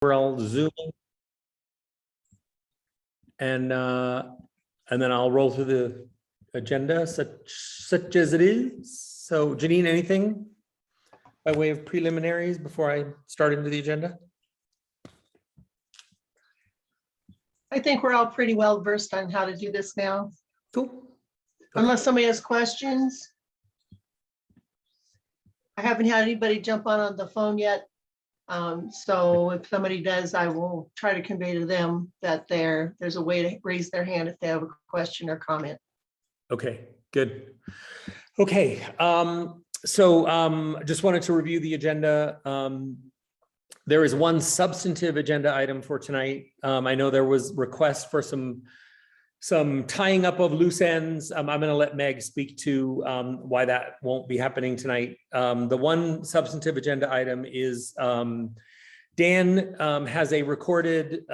we're all Zooming. And then I'll roll through the agenda such as it is. So Janine, anything by way of preliminaries before I start into the agenda? I think we're all pretty well versed on how to do this now. Cool. Unless somebody has questions. I haven't had anybody jump on the phone yet. So if somebody does, I will try to convey to them that there's a way to raise their hand if they have a question or comment. Okay, good. Okay, so just wanted to review the agenda. There is one substantive agenda item for tonight. I know there was request for some tying up of loose ends. I'm going to let Meg speak to why that won't be happening tonight. The one substantive agenda item is Dan has a recorded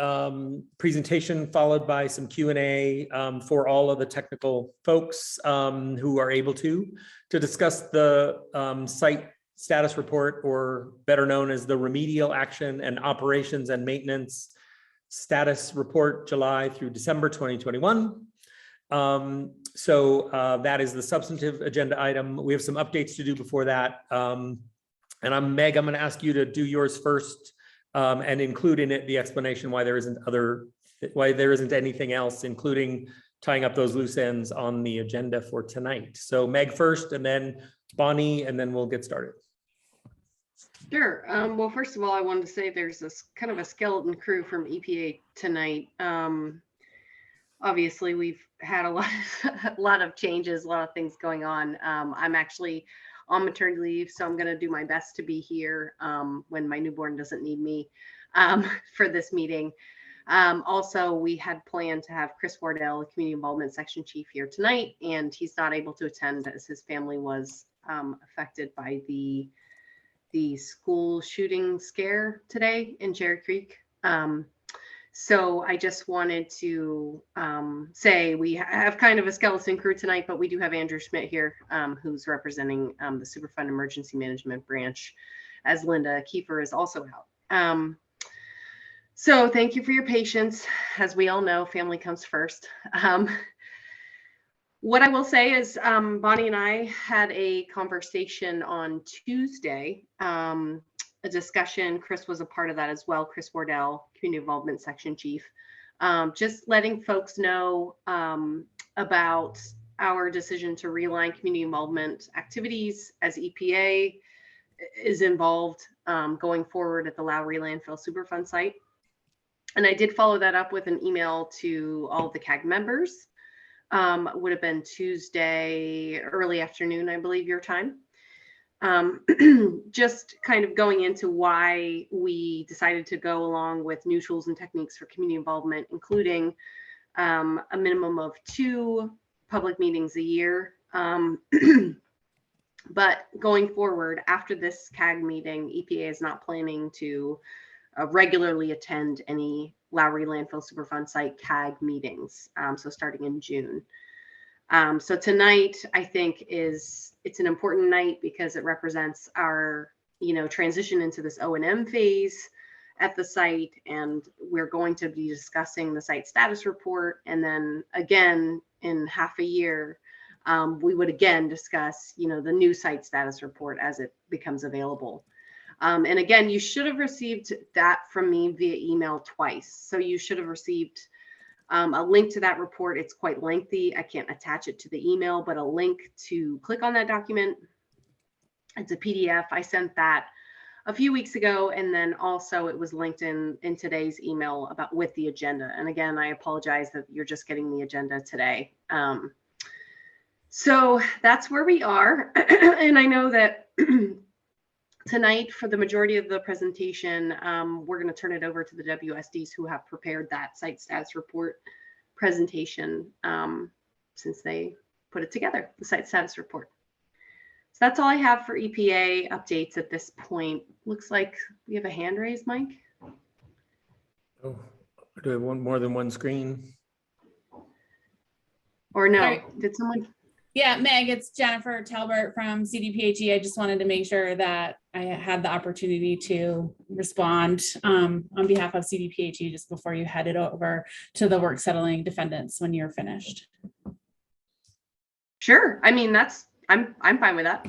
presentation followed by some Q&A for all of the technical folks who are able to discuss the site status report, or better known as the remedial action and operations and maintenance status report, July through December 2021. So that is the substantive agenda item. We have some updates to do before that. And Meg, I'm going to ask you to do yours first and include in it the explanation why there isn't anything else, including tying up those loose ends on the agenda for tonight. So Meg first, and then Bonnie, and then we'll get started. Sure. Well, first of all, I wanted to say there's this kind of a skeleton crew from EPA tonight. Obviously, we've had a lot of changes, a lot of things going on. I'm actually on maternity leave, so I'm going to do my best to be here when my newborn doesn't need me for this meeting. Also, we had planned to have Chris Wardell, the Community Involvement Section Chief, here tonight, and he's not able to attend as his family was affected by the school shooting scare today in Cherry Creek. So I just wanted to say we have kind of a skeleton crew tonight, but we do have Andrew Schmidt here, who's representing the Superfund Emergency Management Branch, as Linda Kiefer is also out. So thank you for your patience. As we all know, family comes first. What I will say is Bonnie and I had a conversation on Tuesday, a discussion. Chris was a part of that as well. Chris Wardell, Community Involvement Section Chief, just letting folks know about our decision to realign community involvement activities as EPA is involved going forward at the Lowry Landfill Superfund site. And I did follow that up with an email to all the CAG members. Would have been Tuesday, early afternoon, I believe, your time. Just kind of going into why we decided to go along with new tools and techniques for community involvement, including a minimum of 2 public meetings a year. But going forward, after this CAG meeting, EPA is not planning to regularly attend any Lowry Landfill Superfund site CAG meetings, so starting in June. So tonight, I think it's an important night because it represents our, transition into this O&M phase at the site, and we're going to be discussing the site status report, and then again in half a year, we would again discuss, the new site status report as it becomes available. And again, you should have received that from me via email twice. So you should have received a link to that report. It's quite lengthy. I can't attach it to the email, but a link to click on that document. It's a PDF. I sent that a few weeks ago. And then also it was linked in today's email with the agenda. And again, I apologize that you're just getting the agenda today. So that's where we are. And I know that tonight, for the majority of the presentation, we're going to turn it over to the WSDs who have prepared that site status report presentation since they put it together, the site status report. So that's all I have for EPA updates at this point. Looks like we have a hand raised, Mike. Oh, do I want more than one screen? Or no? Did someone? Yeah, Meg, it's Jennifer Talbert from CDPHE. I just wanted to make sure that I had the opportunity to respond on behalf of CDPHE just before you headed over to the work settling defendants when you're finished. Sure. I mean, I'm fine with that.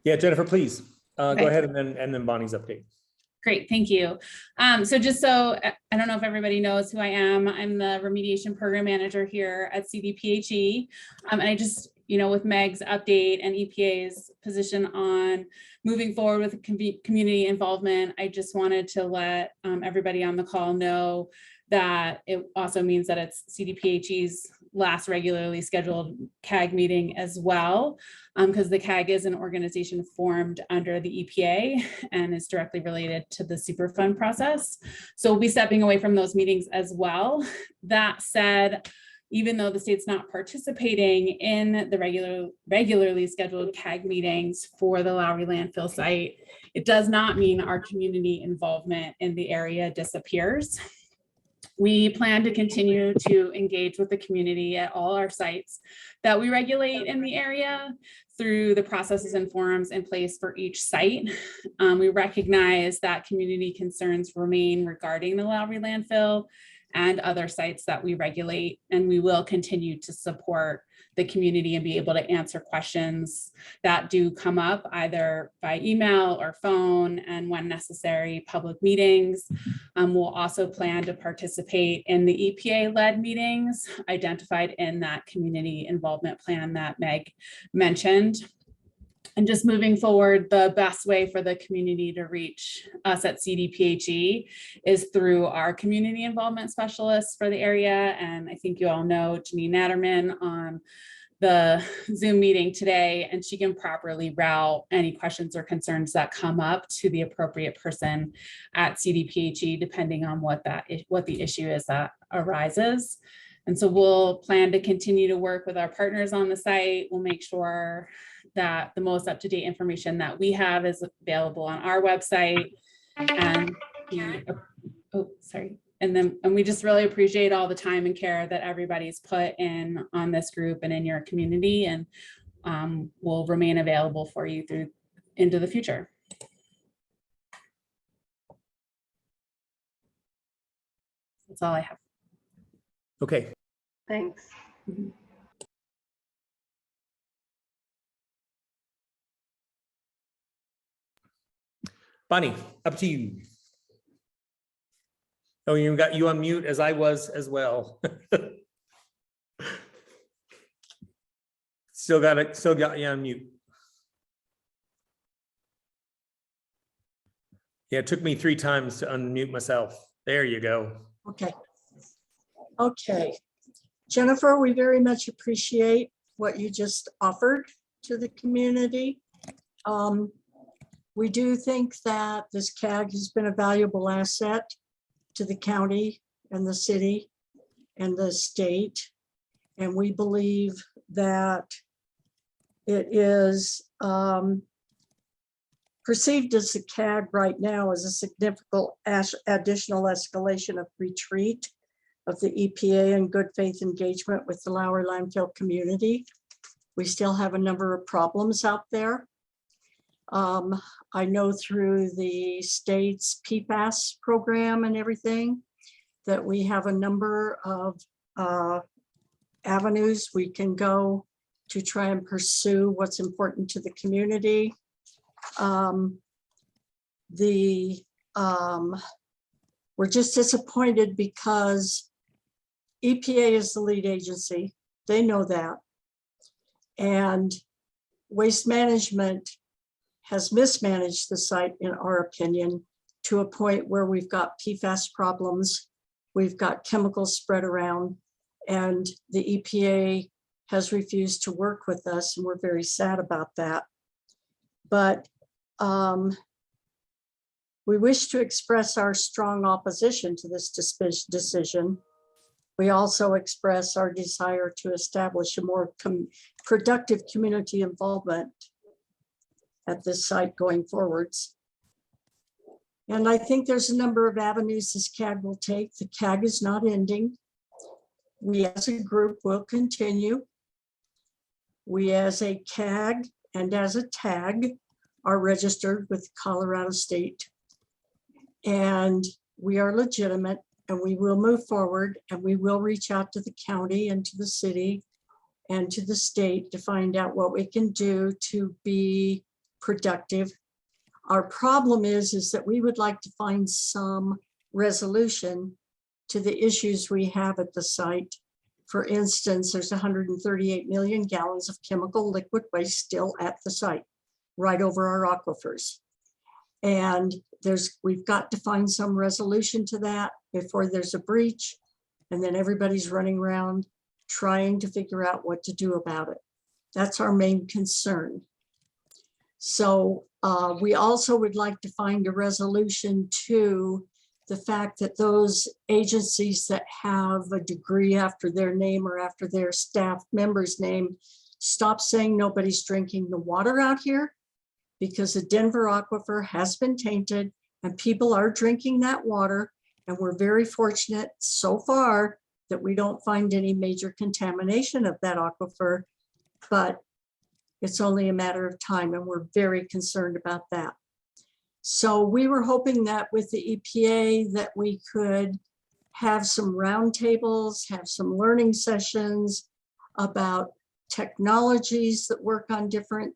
Yeah, Jennifer, please, go Okay. ahead and then Bonnie's update. Great, thank you. So just so, I don't know if everybody knows who I am. I'm the remediation program manager here at CDPHE. And I just, with Meg's update and EPA's position on moving forward with community involvement, I just wanted to let everybody on the call know that it also means that it's CDPHE's last regularly scheduled CAG meeting as well, because the CAG is an organization formed under the EPA and is directly related to the Superfund process. So we'll be stepping away from those meetings as well. That said, even though the state's not participating in the regularly scheduled CAG meetings for the Lowry landfill site, it does not mean our community involvement in the area disappears. We plan to continue to engage with the community at all our sites that we regulate in the area through the processes and forums in place for each site. We recognize that community concerns remain regarding the Lowry landfill and other sites that we regulate, and we will continue to support the community and be able to answer questions that do come up either by email or phone, and when necessary, public meetings. We'll also plan to participate in the EPA-led meetings identified in that community involvement plan that Meg mentioned. And just moving forward, the best way for the community to reach us at CDPHE is through our community involvement specialists for the area. And I think you all know Janine Natterman on the Zoom meeting today, and she can properly route any questions or concerns that come up to the appropriate person at CDPHE, depending on what the issue is that arises. And so we'll plan to continue to work with our partners on the site. We'll make sure that the most up-to-date information that we have is available on our website. And and we just really appreciate all the time and care that everybody's put in on this group and in your community, and will remain available for you into the future. That's all I have. Okay. Thanks. Bonnie, up to you. Oh, you got you on mute, as I was as well. Still got you on mute. Yeah, it took me 3 times to unmute myself. There you go. Okay. Okay. Jennifer, we very much appreciate what you just offered to the community. We do think that this CAG has been a valuable asset to the county and the city and the state. And we believe that it is perceived as the CAG right now as a significant additional escalation of retreat of the EPA and good faith engagement with the Lowry landfill community. We still have a number of problems out there. I know through the state's PFAS program and everything that we have a number of avenues we can go to try and pursue what's important to the community. We're just disappointed because EPA is the lead agency. They know that. And Waste Management has mismanaged the site, in our opinion, to a point where we've got PFAS problems, we've got chemicals spread around, and the EPA has refused to work with us, and we're very sad about that. But we wish to express our strong opposition to this decision. We also express our desire to establish a more productive community involvement at this site going forwards. And I think there's a number of avenues this CAG will take. The CAG is not ending. We as a group will continue. We as a CAG and as a TAG are registered with Colorado State. And we are legitimate and we will move forward and we will reach out to the county and to the city and to the state to find out what we can do to be productive. Our problem is that we would like to find some resolution to the issues we have at the site. For instance, there's 138 million gallons of chemical liquid waste still at the site, right over our aquifers. And we've got to find some resolution to that before there's a breach. And then everybody's running around trying to figure out what to do about it. That's our main concern. So we also would like to find a resolution to the fact that those agencies that have a degree after their name or after their staff member's name stop saying nobody's drinking the water out here, because the Denver aquifer has been tainted and people are drinking that water. And we're very fortunate so far that we don't find any major contamination of that aquifer, but it's only a matter of time and we're very concerned about that. So we were hoping that with the EPA that we could have some roundtables, have some learning sessions about technologies that work on different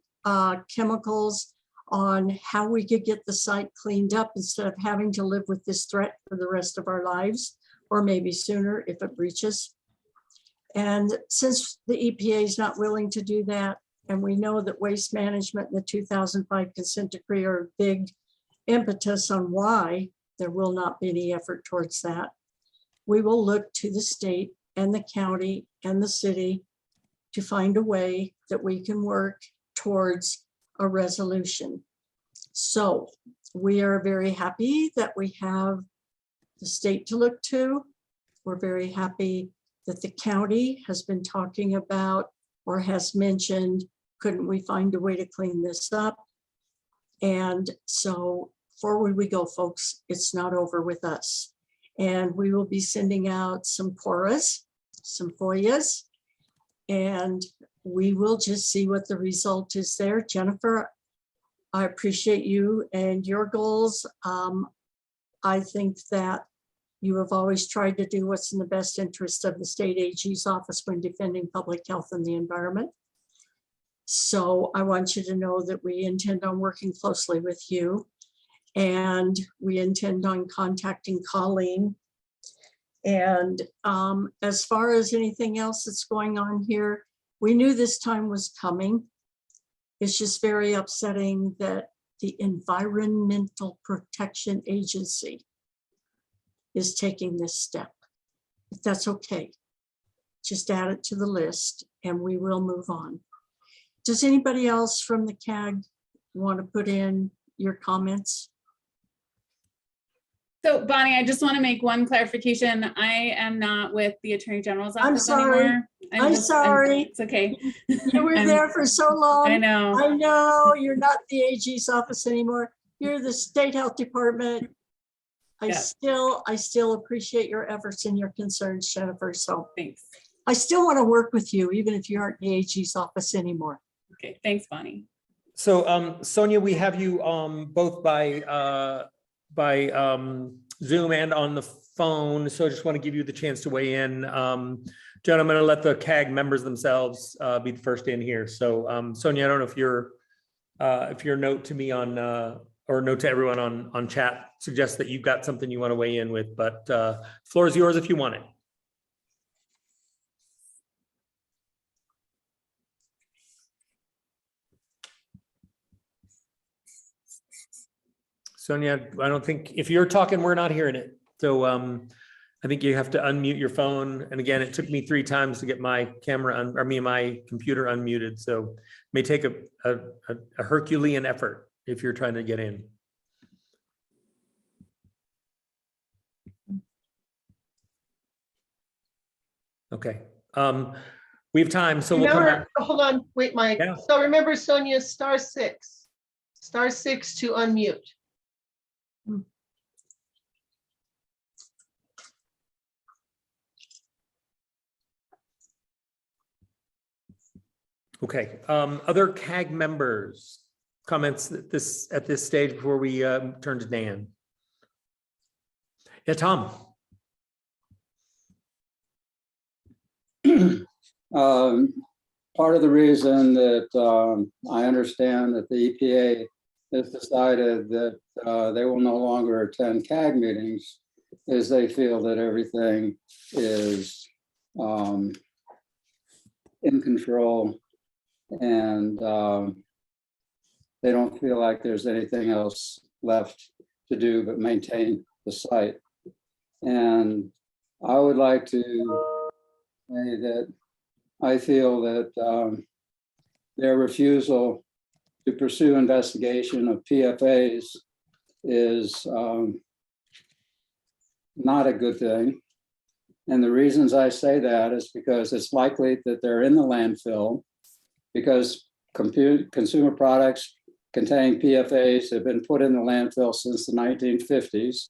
chemicals, on how we could get the site cleaned up instead of having to live with this threat for the rest of our lives, or maybe sooner if it breaches. And since the EPA is not willing to do that, and we know that waste management and the 2005 consent decree are a big impetus on why there will not be any effort towards that, we will look to the state and the county and the city to find a way that we can work towards a resolution. So we are very happy that we have the state to look to. We're very happy that the county has been talking about or has mentioned, couldn't we find a way to clean this up? And so forward we go, folks. It's not over with us. And we will be sending out some PORAs, some FOIAs, and we will just see what the result is there. Jennifer, I appreciate you and your goals. I think that you have always tried to do what's in the best interest of the state AG's office when defending public health and the environment. So I want you to know that we intend on working closely with you, and we intend on contacting Colleen. And as far as anything else that's going on here, we knew this time was coming. It's just very upsetting that the Environmental Protection Agency is taking this step. But that's okay. Just add it to the list and we will move on. Does anybody else from the CAG want to put in your comments? So Bonnie, I just want to make one clarification. I am not with the Attorney General's office sorry. anymore. I'm sorry. It's okay. You were there for so long. I know. I know you're not the AG's office anymore. You're the State Health Department. I still appreciate your efforts and your concerns, Jennifer. So Thanks. I still want to work with you, even if you aren't the AG's office anymore. Okay, thanks, Bonnie. So Sonia, we have you both by Zoom and on the phone. So I just want to give you the chance to weigh in. John, I'm going to let the CAG members themselves be the first in here. So Sonia, I don't know if your note to me on or note to everyone on chat suggests that you've got something you want to weigh in with, but floor is yours if you want it. Sonia, I don't think, if you're talking, we're not hearing it. So I think you have to unmute your phone. And again, it took me 3 times to get my camera my computer unmuted. So it may take a Herculean effort if you're trying to get in. Okay. We have time, so we'll come back. Hold on, wait, Mike. Yeah. So remember, Sonia, *6 to unmute. Okay, other CAG members, comments at this stage before we turn to Dan? Yeah, Tom. Part of the reason that I understand that the EPA has decided that they will no longer attend CAG meetings is they feel that everything is in control, and they don't feel like there's anything else left to do but maintain the site. And I would like to say that I feel that their refusal to pursue investigation of PFAS is not a good thing. And the reasons I say that is because it's likely that they're in the landfill, because consumer products containing PFAS have been put in the landfill since the 1950s.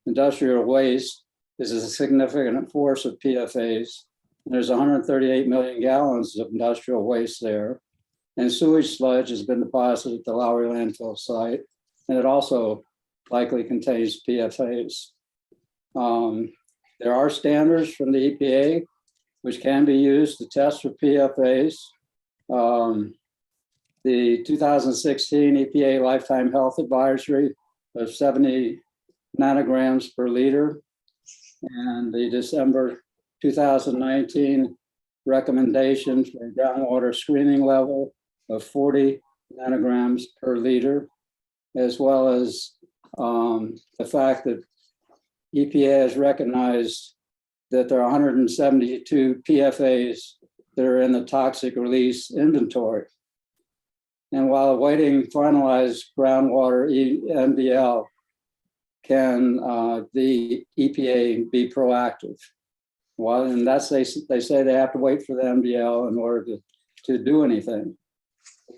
Industrial waste is a significant force of PFAS. There's 138 million gallons of industrial waste there. And sewage sludge has been deposited at the Lowry Landfill site, and it also likely contains PFAS. There are standards from the EPA which can be used to test for PFAS. The 2016 EPA Lifetime Health Advisory of 70 nanograms per liter, and the December 2019 recommendation for a groundwater screening level of 40 nanograms per liter, as well as the fact that EPA has recognized that there are 172 PFAS that are in the toxic release inventory. And while awaiting finalized groundwater MDL, can the EPA be proactive? Well, and that's they say they have to wait for the MDL in order to do anything.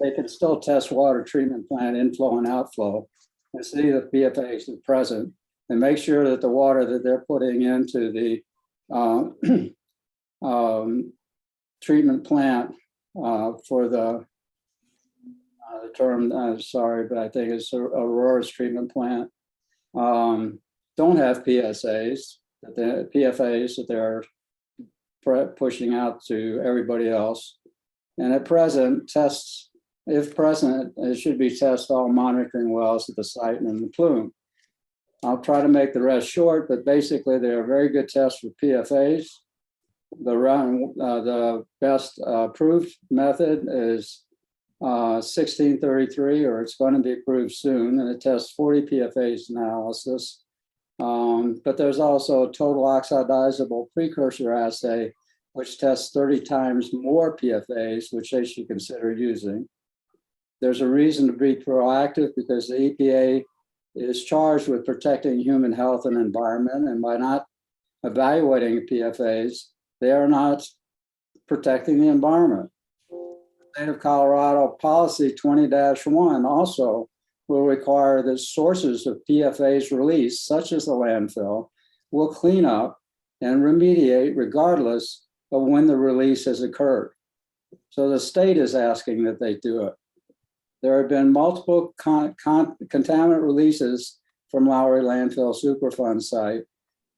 They can still test water treatment plant inflow and outflow and see the PFAS is present, and make sure that the water that they're putting into the treatment plant for the term, sorry, but I think it's Aurora's treatment plant, don't have PFAS that they're pushing out to everybody else. And at present, tests, if present, it should be test all monitoring wells at the site and in the plume. I'll try to make the rest short, but basically they're a very good test for PFAS. The best approved method is 1633, or it's going to be approved soon, and it tests 40 PFAS analysis. But there's also a total oxidizable precursor assay, which tests 30 times more PFAS, which they should consider using. There's a reason to be proactive because the EPA is charged with protecting human health and environment, and by not evaluating PFAS, they are not protecting the environment. State of Colorado policy 20-1 also will require that sources of PFAS release, such as the landfill, will clean up and remediate regardless of when the release has occurred. So the state is asking that they do it. There have been multiple contaminant releases from Lowry Landfill Superfund site,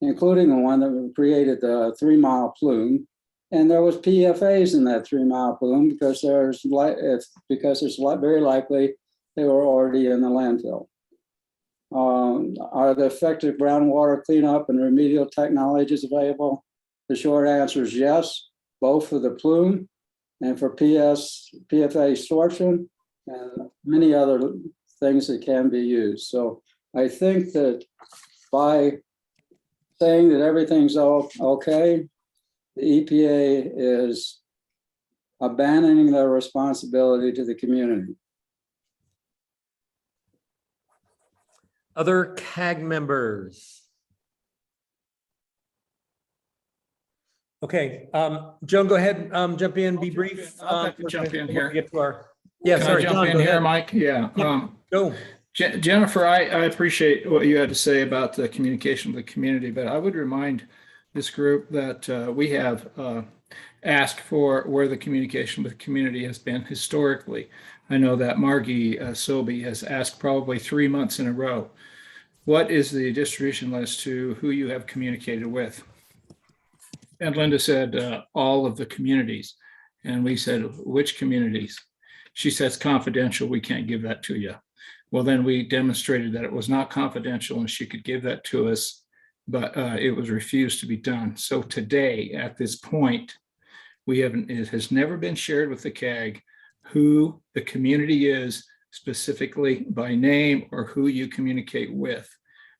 including the one that created the 3 Mile plume. And there was PFAS in that 3 Mile plume because it's very likely they were already in the landfill. Are the effective groundwater cleanup and remedial technologies available? The short answer is yes, both for the plume and for PFA absorption and many other things that can be used. So I think that by saying that everything's okay, the EPA is abandoning their responsibility to the community. Other CAG members? Okay, Joan, go ahead, jump in, be brief. I'll jump in here. Get to our, yeah, Can sorry, I jump John, in go here, ahead. Mike? Yeah. Yeah, go. Jennifer, I appreciate what you had to say about the communication with the community, but I would remind this group, that we have asked for where the communication with the community has been historically. I know that Margie Sobey has asked probably 3 months in a row. What is the distribution list to who you have communicated with? And Linda said, all of the communities. And we said, which communities? She says confidential, we can't give that to you. Well, then we demonstrated that it was not confidential and she could give that to us, but it was refused to be done. So today, at this point, it has never been shared with the CAG who the community is specifically by name or who you communicate with.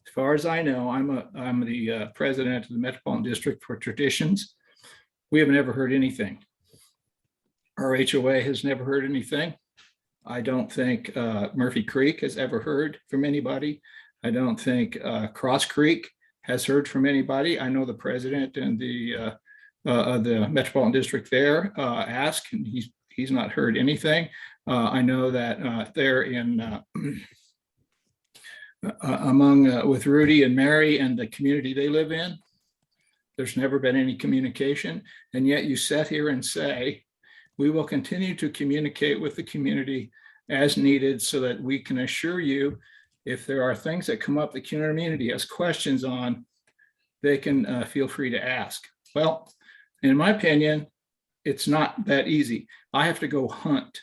As far as I know, I'm the president of the Metropolitan District for Traditions. We have never heard anything. Our HOA has never heard anything. I don't think Murphy Creek has ever heard from anybody. I don't think Cross Creek has heard from anybody. I know the president and the Metropolitan District there asked, and he's not heard anything. I know that they're in with Rudy and Mary and the community they live in. There's never been any communication, and yet you sit here and say, we will continue to communicate with the community as needed so that we can assure you if there are things that come up the community has questions on, they can feel free to ask. Well, in my opinion, it's not that easy. I have to go hunt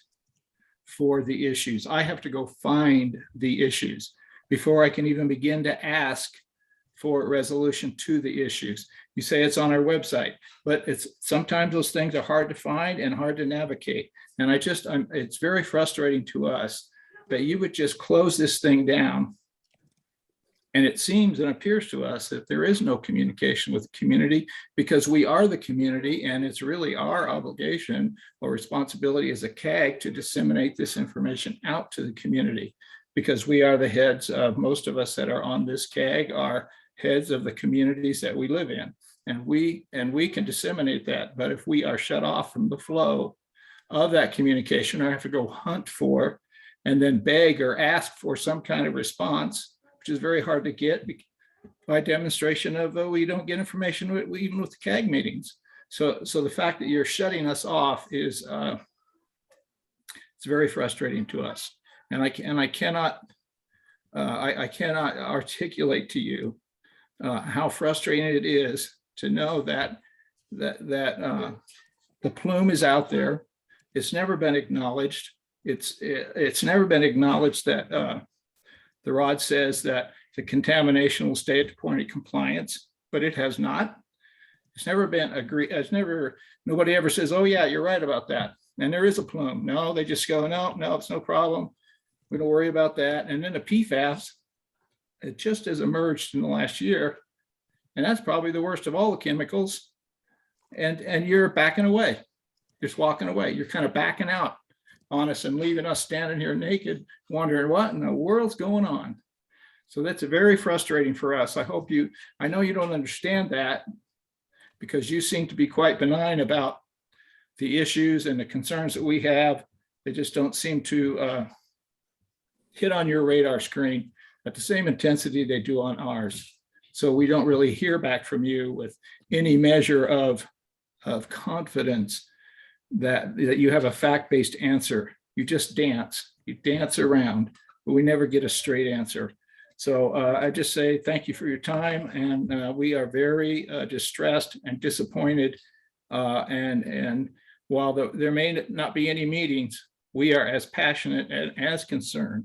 for the issues. I have to go find the issues before I can even begin to ask for resolution to the issues. You say it's on our website, but sometimes those things are hard to find and hard to navigate. And it's very frustrating to us that you would just close this thing down. And it seems and appears to us that there is no communication with the community because we are the community, and it's really our obligation or responsibility as a CAG to disseminate this information out to the community, because we are the heads of, most of us that are on this CAG are heads of the communities that we live in. And we can disseminate that. But if we are shut off from the flow of that communication, I have to go hunt for and then beg or ask for some kind of response, which is very hard to get by demonstration of we don't get information even with the CAG meetings. So the fact that you're shutting us off is it's very frustrating to us. And I cannot articulate to you how frustrating it is to know that the plume is out there. It's never been acknowledged. It's never been acknowledged that the ROD says that the contamination will stay at the point of compliance, but it has not. It's never been agreed. Nobody ever says, oh yeah, you're right about that. And there is a plume. No, they just go, no, it's no problem. We don't worry about that. And then the PFAS, it just has emerged in the last year. And that's probably the worst of all the chemicals. And you're backing away, just walking away. You're kind of backing out on us and leaving us standing here naked, wondering what in the world's going on. So that's very frustrating for us. I know you don't understand that because you seem to be quite benign about the issues and the concerns that we have. They just don't seem to hit on your radar screen at the same intensity they do on ours. So we don't really hear back from you with any measure of confidence that you have a fact-based answer. You just dance, you dance around, but we never get a straight answer. So I just say thank you for your time. And we are very distressed and disappointed. And while there may not be any meetings, we are as passionate and as concerned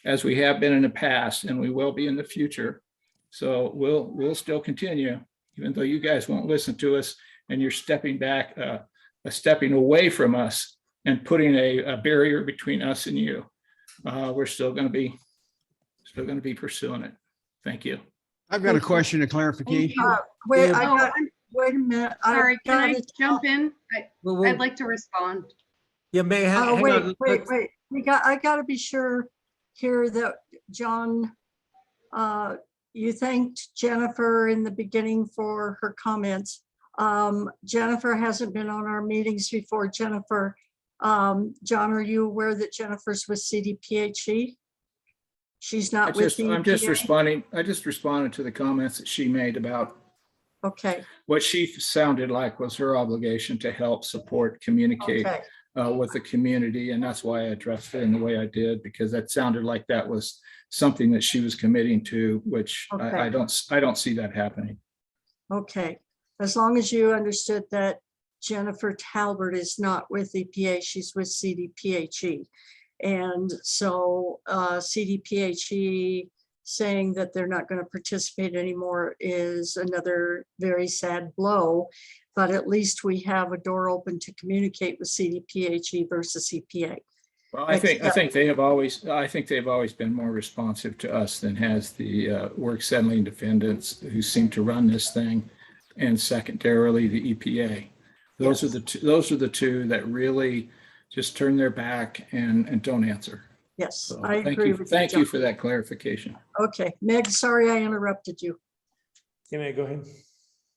as we have been in the past, and we will be in the future. So we'll still continue, even though you guys won't listen to us and you're stepping back, stepping away from us and putting a barrier between us and you. We're still going to be pursuing it. Thank you. I've got a question of clarification. Wait, Oh, wait a minute. Sorry, can I gotta jump in? Well, I'd like to respond. yeah, May, Oh, hang wait, on. wait. I gotta be sure here that, John, you thanked Jennifer in the beginning for her comments. Jennifer hasn't been on our meetings before. Jennifer, John, are you aware that Jennifer's with CDPHE? She's not with the I'm just EPA? responding. I just responded to the comments that she made about Okay, What she sounded like was her obligation to help support, communicate okay, with the community. And that's why I addressed it in the way I did, because that sounded like that was something that she was committing to, which Okay. I don't see that happening. okay. As long as you understood that Jennifer Talbert is not with EPA, she's with CDPHE. And so CDPHE saying that they're not going to participate anymore is another very sad blow. But at least we have a door open to communicate with CDPHE versus EPA. Well, I think they've always been more responsive to us than has the work settling defendants who seem to run this thing, and secondarily the EPA. Those are the two that really just turn their back and don't answer. Yes, So I agree with you. thank you John. for that clarification. Okay, Meg, sorry I interrupted you. Yeah, go ahead.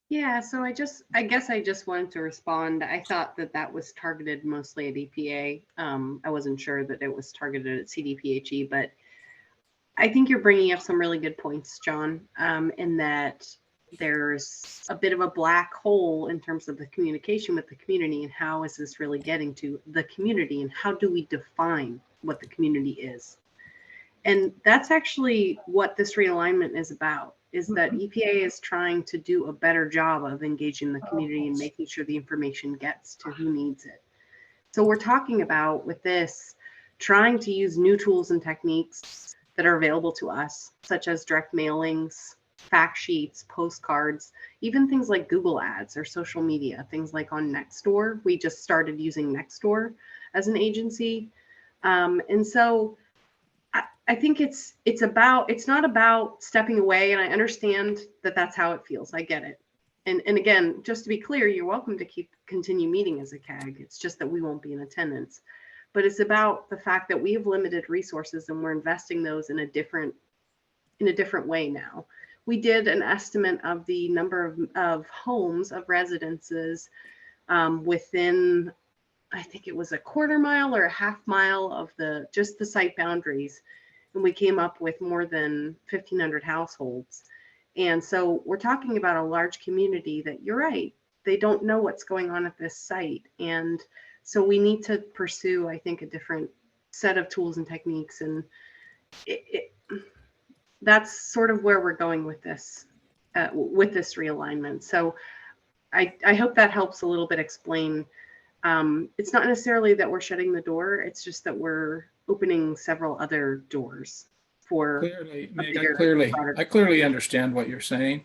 Yeah, so I guess I just wanted to respond. I thought that was targeted mostly at EPA. I wasn't sure that it was targeted at CDPHE, but I think you're bringing up some really good points, John, in that there's a bit of a black hole in terms of the communication with the community, and how is this really getting to the community, and how do we define what the community is? And that's actually what this realignment is about, is that EPA is trying to do a better job of engaging the community and making sure the information gets to who needs it. So we're talking about, with this, trying to use new tools and techniques that are available to us, such as direct mailings, fact sheets, postcards, even things like Google Ads or social media, things like on Nextdoor. We just started using Nextdoor as an agency. And so I think it's not about stepping away, and I understand that that's how it feels. I get it. And again, just to be clear, you're welcome to continue meeting as a CAG. It's just that we won't be in attendance. But it's about the fact that we have limited resources, and we're investing those in a different way now. We did an estimate of the number of homes, of residences within, I think it was a quarter mile or a half mile of just the site boundaries. And we came up with more than 1,500 households. And so we're talking about a large community that, you're right, they don't know what's going on at this site. And so we need to pursue, I think, a different set of tools and techniques. And that's sort of where we're going with this realignment. So I hope that helps a little bit explain. It's not necessarily that we're shutting the door. It's just that we're opening several other doors for. Clearly, Meg, I clearly understand what you're saying.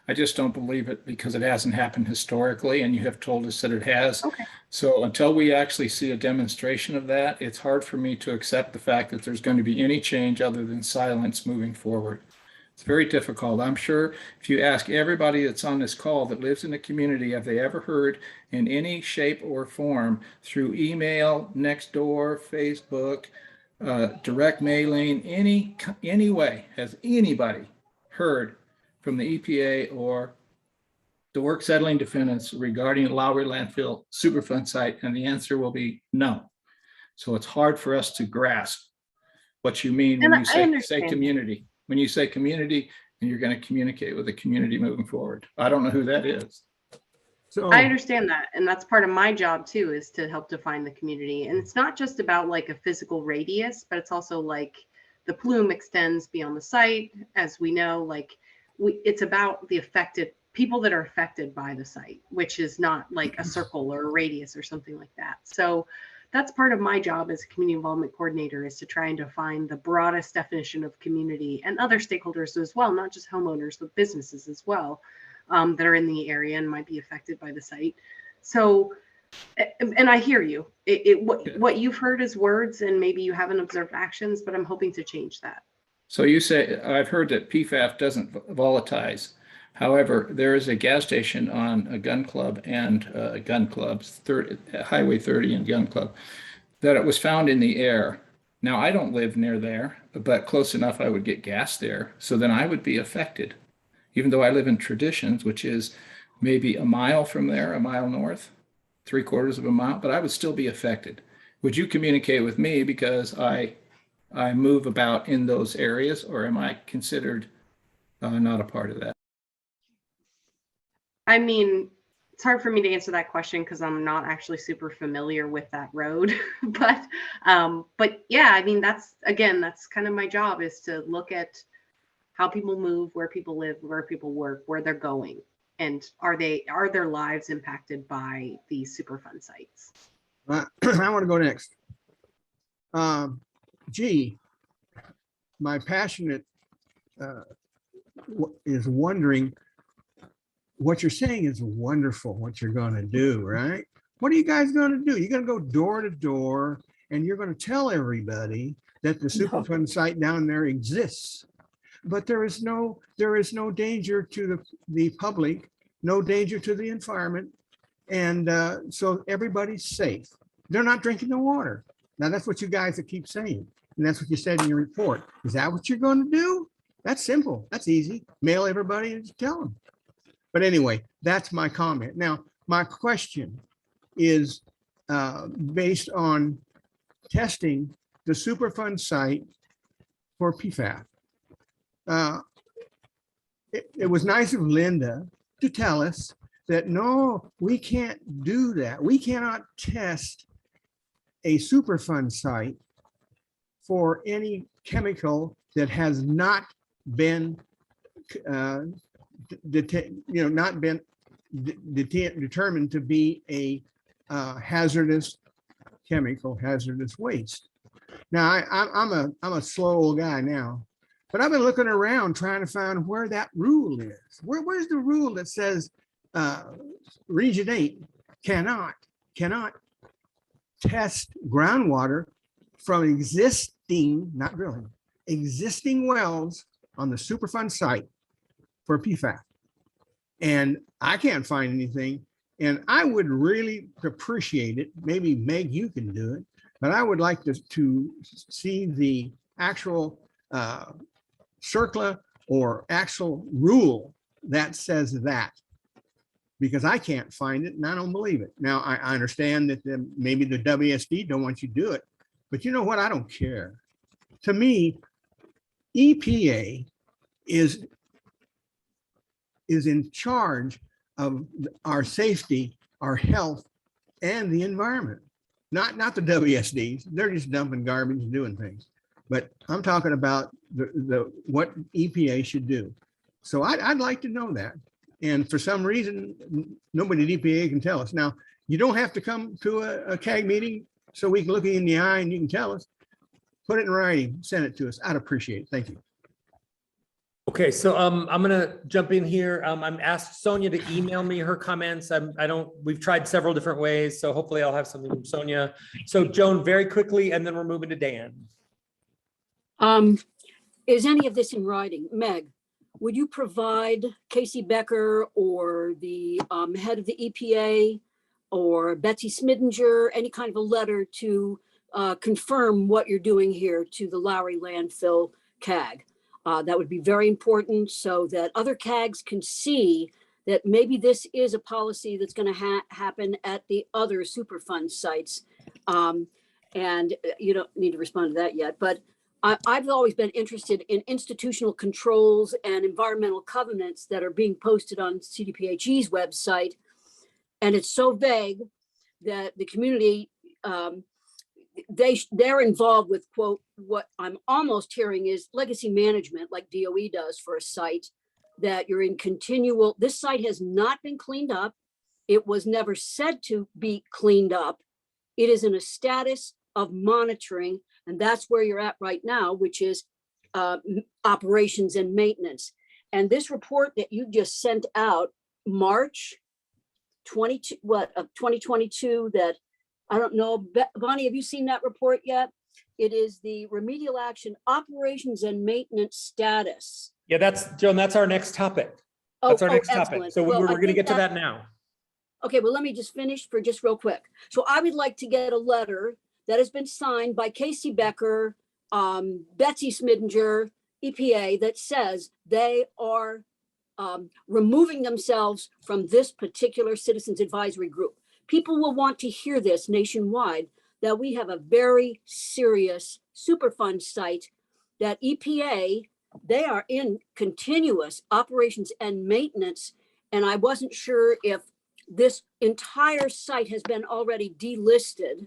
I just don't believe it because it hasn't happened historically, and you have told us that it has. Okay. So until we actually see a demonstration of that, it's hard for me to accept the fact that there's going to be any change other than silence moving forward. It's very difficult. I'm sure if you ask everybody that's on this call that lives in the community, have they ever heard in any shape or form through email, Nextdoor, Facebook, direct mailing, any way, has anybody heard from the EPA or the work settling defendants regarding Lowry Landfill Superfund site? And the answer will be no. So it's hard for us to grasp what you mean when you say community. When you say community, and you're going to communicate with the community moving forward. I don't know who that is. So I understand that. And that's part of my job too, is to help define the community. And it's not just about like a physical radius, but it's also like the plume extends beyond the site. As we know, like it's about the affected people that are affected by the site, which is not like a circle or a radius or something like that. So that's part of my job as a community involvement coordinator, is to try and define the broadest definition of community, and other stakeholders as well, not just homeowners, but businesses as well, that are in the area and might be affected by the site. So, and I hear you. What you've heard is words, and maybe you haven't observed actions, but I'm hoping to change that. So you say, I've heard that PFAS doesn't volatilize. However, there is a gas station on a gun club and gun clubs, Highway 30 and gun club, that it was found in the air. Now, I don't live near there, but close enough I would get gas there. So then I would be affected, even though I live in Traditions, which is maybe a mile from there, a mile north, 3/4 of a mile, but I would still be affected. Would you communicate with me because I move about in those areas, or am I considered not a part of that? I mean, it's hard for me to answer that question because I'm not actually super familiar with that road. But yeah, I mean, that's kind of my job, is to look at how people move, where people live, where people work, where they're going, and are their lives impacted by these Superfund sites? I want to go next. Gee, my passionate is wondering, what you're saying is wonderful, what you're going to do, right? What are you guys going to do? You're going to go door to door and you're going to tell everybody that the Superfund site down there exists. But there is no danger to the public, no danger to the environment. And so everybody's safe. They're not drinking the water. Now, that's what you guys keep saying. And that's what you said in your report. Is that what you're going to do? That's simple. That's easy. Mail everybody and just tell them. But anyway, that's my comment. Now, my question is based on testing the Superfund site for PFAS. It was nice of Linda to tell us that, no, we can't do that. We cannot test a Superfund site for any chemical that has not been determined to be a hazardous chemical, hazardous waste. Now, I'm a slow old guy now, but I've been looking around trying to find where that rule is. Where's the rule that says Region 8 cannot test groundwater from existing, not drilling, existing wells on the Superfund site for PFAS? And I can't find anything. And I would really appreciate it. Maybe Meg, you can do it, but I would like to see the actual CERCLA or actual rule that says that, because I can't find it and I don't believe it. Now, I understand that maybe the WSD don't want you to do it, but you know what? I don't care. To me, EPA is in charge of our safety, our health, and the environment. Not the WSDs. They're just dumping garbage and doing things. But I'm talking about what EPA should do. So I'd like to know that. And for some reason, nobody at EPA can tell us. Now, you don't have to come to a CAG meeting so we can look you in the eye and you can tell us. Put it in writing, send it to us. I'd appreciate it. Thank you. Okay, so I'm gonna jump in here. I'm asked Sonia to email me her comments. We've tried several different ways, so hopefully I'll have something from Sonia. So Joan, very quickly, and then we're moving to Dan. Is any of this in writing? Meg, would you provide Casey Becker or the head of the EPA or Betsy Smidinger any kind of a letter to confirm what you're doing here to the Lowry Landfill CAG? That would be very important so that other CAGs can see that maybe this is a policy that's going to happen at the other Superfund sites. And you don't need to respond to that yet, but I've always been interested in institutional controls and environmental covenants that are being posted on CDPHE's website. And it's so vague that the community, they're involved with, quote, what I'm almost hearing is legacy management, like DOE does for a site, that you're in continual, this site has not been cleaned up. It was never said to be cleaned up. It is in a status of monitoring, and that's where you're at right now, which is operations and maintenance. And this report that you just sent out, March 22, of 2022, that I don't know, Bonnie, have you seen that report yet? It is the remedial action operations and maintenance status. Yeah, Joan, that's our next topic. That's our next topic. Excellent. So Well, we're I going to think get to that now. Okay, well, let me just finish for just real quick. So I would like to get a letter that has been signed by Casey Becker, Betsy Smidinger, EPA, that says they are removing themselves from this particular citizens advisory group. People will want to hear this nationwide, that we have a very serious Superfund site that EPA, they are in continuous operations and maintenance, And I wasn't sure if this entire site has been already delisted.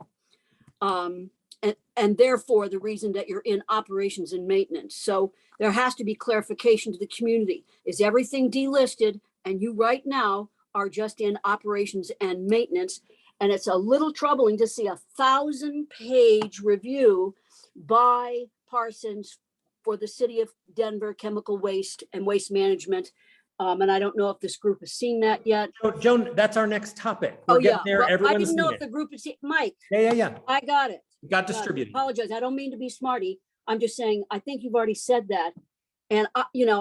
And therefore the reason that you're in operations and maintenance. So there has to be clarification to the community. Is everything delisted and you right now are just in operations and maintenance? And it's a little troubling to see a 1,000-page review by Parsons for the city of Denver chemical waste and waste management. And I don't know if this group has seen that yet. So Joan, that's our next topic. We're Oh, yeah. getting there. Well, I Everyone's didn't know seen if the it. group has seen, Mike, Yeah. I got it. It got God, distributed. Apologize. I don't mean to be smarty. I'm just saying, I think you've already said that. And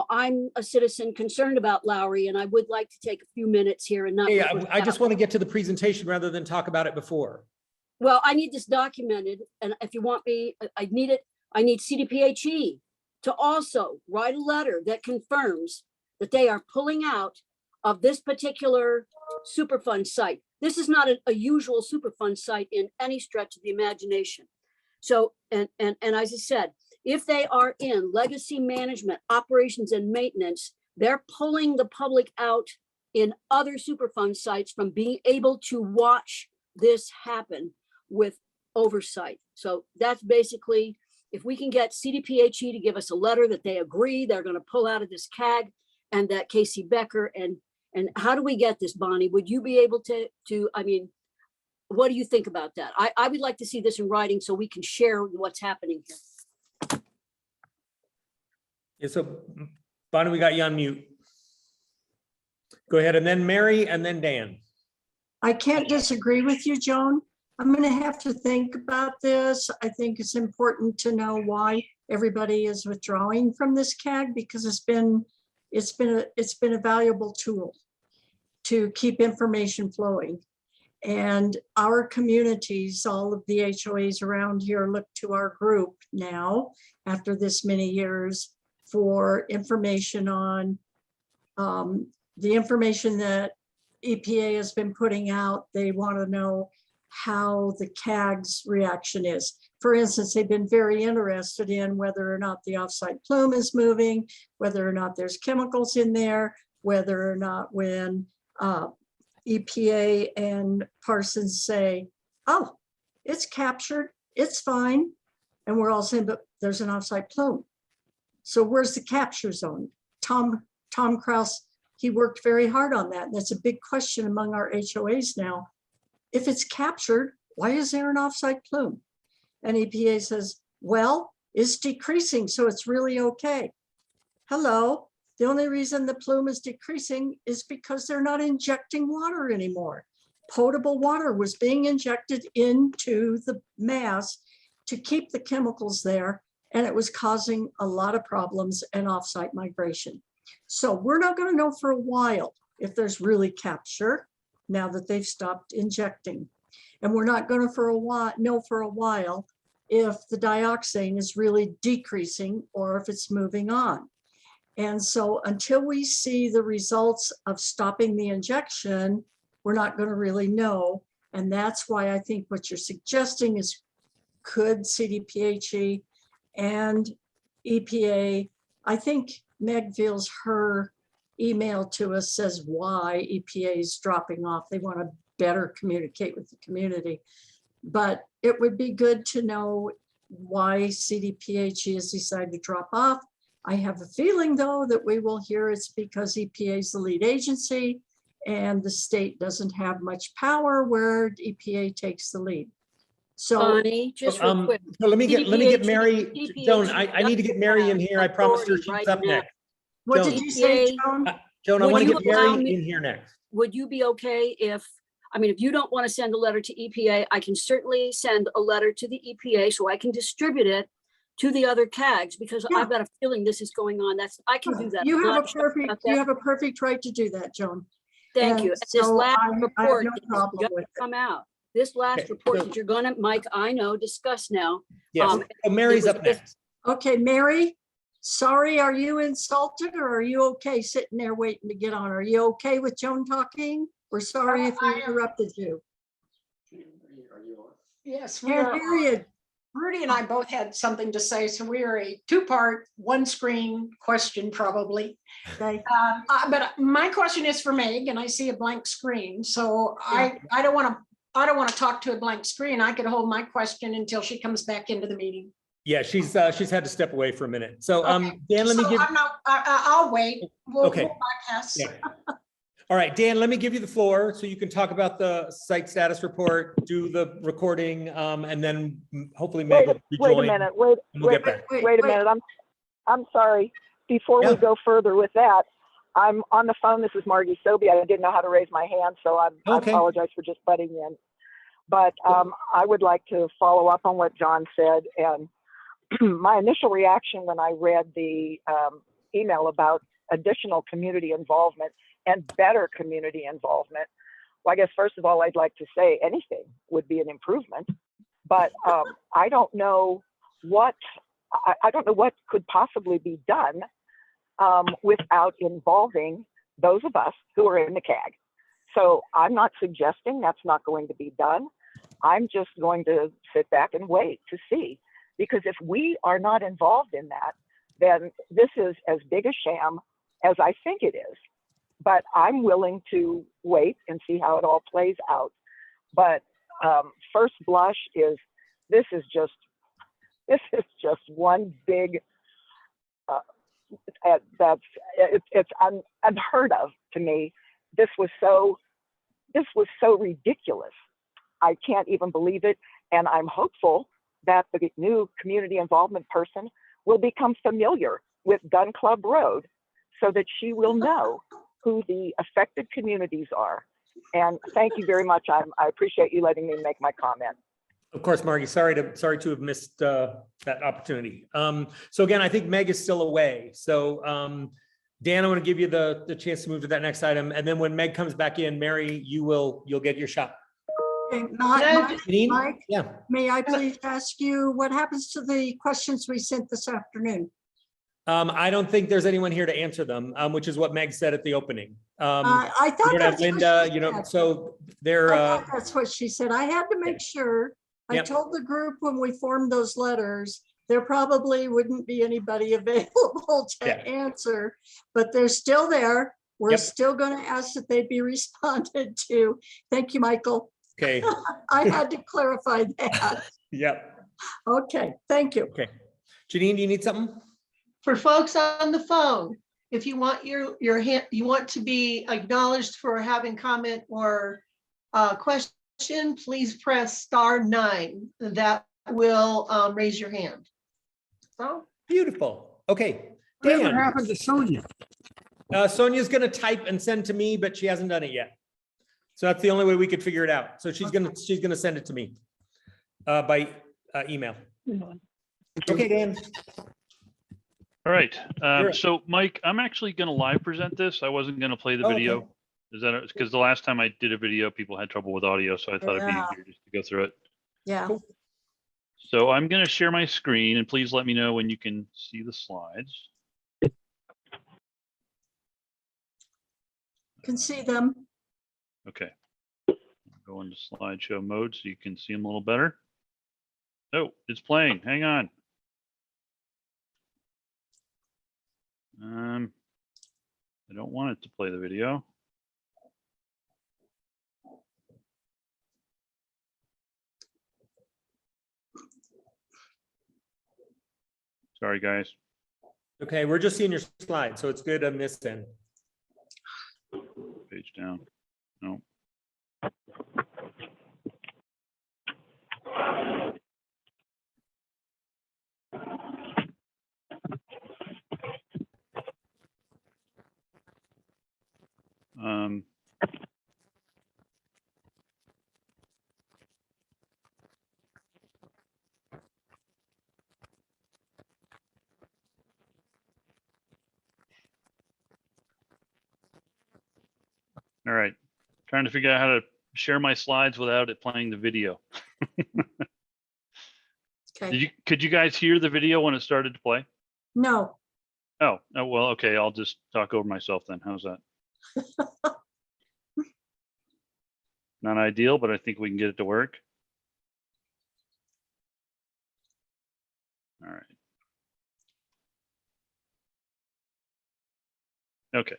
I'm a citizen concerned about Lowry, and I would like to take a few minutes here and not. Yeah, I just want to get to the presentation rather than talk about it before. Well, I need this documented, and if you want me, I need it. I need CDPHE to also write a letter that confirms that they are pulling out of this particular Superfund site. This is not a usual Superfund site in any stretch of the imagination. So, and as I said, if they are in legacy management, operations and maintenance, they're pulling the public out in other Superfund sites from being able to watch this happen with oversight. So that's basically, if we can get CDPHE to give us a letter that they agree they're going to pull out of this CAG, and that Casey Becker, and how do we get this, Bonnie? Would you be able to, I mean, what do you think about that? I would like to see this in writing so we can share what's happening here. Yeah, so Bonnie, we got you on mute. Go ahead, and then Mary, and then Dan. I can't disagree with you, Joan. I'm going to have to think about this. I think it's important to know why everybody is withdrawing from this CAG, because it's been a valuable tool to keep information flowing. And our communities, all of the HOAs around here, look to our group now after this many years for information on the information that EPA has been putting out. They want to know how the CAG's reaction is. For instance, they've been very interested in whether or not the offsite plume is moving, whether or not there's chemicals in there, whether or not when EPA and Parsons say, oh, it's captured, it's fine. And we're all saying, but there's an offsite plume. So where's the capture zone? Tom Kraus, he worked very hard on that. And that's a big question among our HOAs now. If it's captured, why is there an offsite plume? And EPA says, well, it's decreasing, so it's really okay. Hello, the only reason the plume is decreasing is because they're not injecting water anymore. Potable water was being injected into the mass to keep the chemicals there, and it was causing a lot of problems and offsite migration. So we're not going to know for a while if there's really capture now that they've stopped injecting. And we're not going to know for a while if the dioxane is really decreasing or if it's moving on. And so until we see the results of stopping the injection, we're not going to really know. And that's why I think what you're suggesting is, could CDPHE and EPA, I think Meg feels her email to us says why EPA is dropping off. They want to better communicate with the community. But it would be good to know why CDPHE has decided to drop off. I have a feeling, though, that we will hear it's because EPA is the lead agency and the state doesn't have much power where EPA takes the lead. So Bonnie, just real quick. So let me get Mary. CDPHE Joan, I need to get Mary in here. I promised her she's up next. what Joan. did you say, Joan? Joan, I Would want to you get Mary allow me- in here next. Would you be okay if, I mean, if you don't want to send a letter to EPA, I can certainly send a letter to the EPA so I can distribute it to the other CAGs, because Yeah. I've got a feeling this is going on. I can do that. You I'm have not a sure perfect, about you that. have a perfect right to do that, Joan. Thank and you. And this so last I have report no that is problem just with it. come out. This last Okay, report so- that you're gonna, Mike, I know, discuss now. Yes, so Mary's was up just- next. Okay, Mary, sorry, are you insulted or are you okay sitting there waiting to get on? Are you okay with Joan talking? We're sorry if we interrupted you. Yes, we Can't are. hear you. Rudy and I both had something to say, so we are a two-part, one-screen question probably. Okay. But my question is for Meg, and I see a blank screen, so I don't want to talk to a blank screen. I could hold my question until she comes back into the meeting. Yeah, she's had to step away for a minute. So, Okay. Dan, let me So give. I'll wait. We'll Okay. bypass. Yeah. All right, Dan, let me give you the floor so you can talk about the site status report, do the recording, and then hopefully Meg will Wait a rejoin. minute, And we'll get back. wait a minute. I'm sorry. Before Yeah. we go further with that, I'm on the phone. This is Margie Sobey. I didn't know how to raise my hand, so I Okay. apologize for just butting in. But I would like to follow up on what John said. And my initial reaction when I read the email about additional community involvement and better community involvement, well, I guess first of all, I'd like to say anything would be an improvement. But I don't know what could possibly be done without involving those of us who are in the CAG. So I'm not suggesting that's not going to be done. I'm just going to sit back and wait to see, because if we are not involved in that, then this is as big a sham as I think it is. But I'm willing to wait and see how it all plays out. But first blush is this is just one big it's unheard of to me. This was so ridiculous. I can't even believe it. And I'm hopeful that the new community involvement person will become familiar with Gun Club Road so that she will know who the affected communities are. And thank you very much. I appreciate you letting me make my comment. Of course, Margie, sorry to have missed that opportunity. So again, I think Meg is still away. So Dan, I want to give you the chance to move to that next item. And then when Meg comes back in, Mary, you'll get your shot. Okay, Janine? Mike, Yeah. may I please ask you what happens to the questions we sent this afternoon? I don't think there's anyone here to answer them, which is what Meg said at the opening. I You thought don't have that's what Linda, she you know, said. so I they're, thought that's what she said. I had to make sure. I Yep. told the group when we formed those letters, there probably wouldn't be anybody available to Yeah. answer, but they're still there. We're Yep. still going to ask that they be responded to. Thank you, Michael. okay, I had to clarify that. yep, Okay, thank you. okay. Janine, do you need something? For folks on the phone, if you want your hand, you want to be acknowledged for having comment or question, please press *9. That will raise your hand. So Beautiful, okay. Whatever Dan, happened to Sonia? Sonia's gonna type and send to me, but she hasn't done it yet. So that's the only way we could figure it out. So she's gonna send it to me by email. Okay, Dan. All right. You're up. So Mike, I'm actually going to live present this. I wasn't going to play the Oh, video. okay. Is that because the last time I did a video, people had trouble with audio, so I thought it'd be Yeah. easier just to go through it. Yeah. So I'm going to share my screen, and please let me know when you can see the slides. Can see them. Okay. Go into slideshow mode so you can see them a little better. Oh, it's playing. Hang on. I don't want it to play the video. Sorry, guys. Okay, we're just seeing your slide, so it's good on this end. Page down. No. All right. Trying to figure out how to share my slides without it playing the video. Okay. Could you guys hear the video when it started to play? No. Oh, well, okay. I'll just talk over myself then. How's that? Not ideal, but I think we can get it to work. Okay.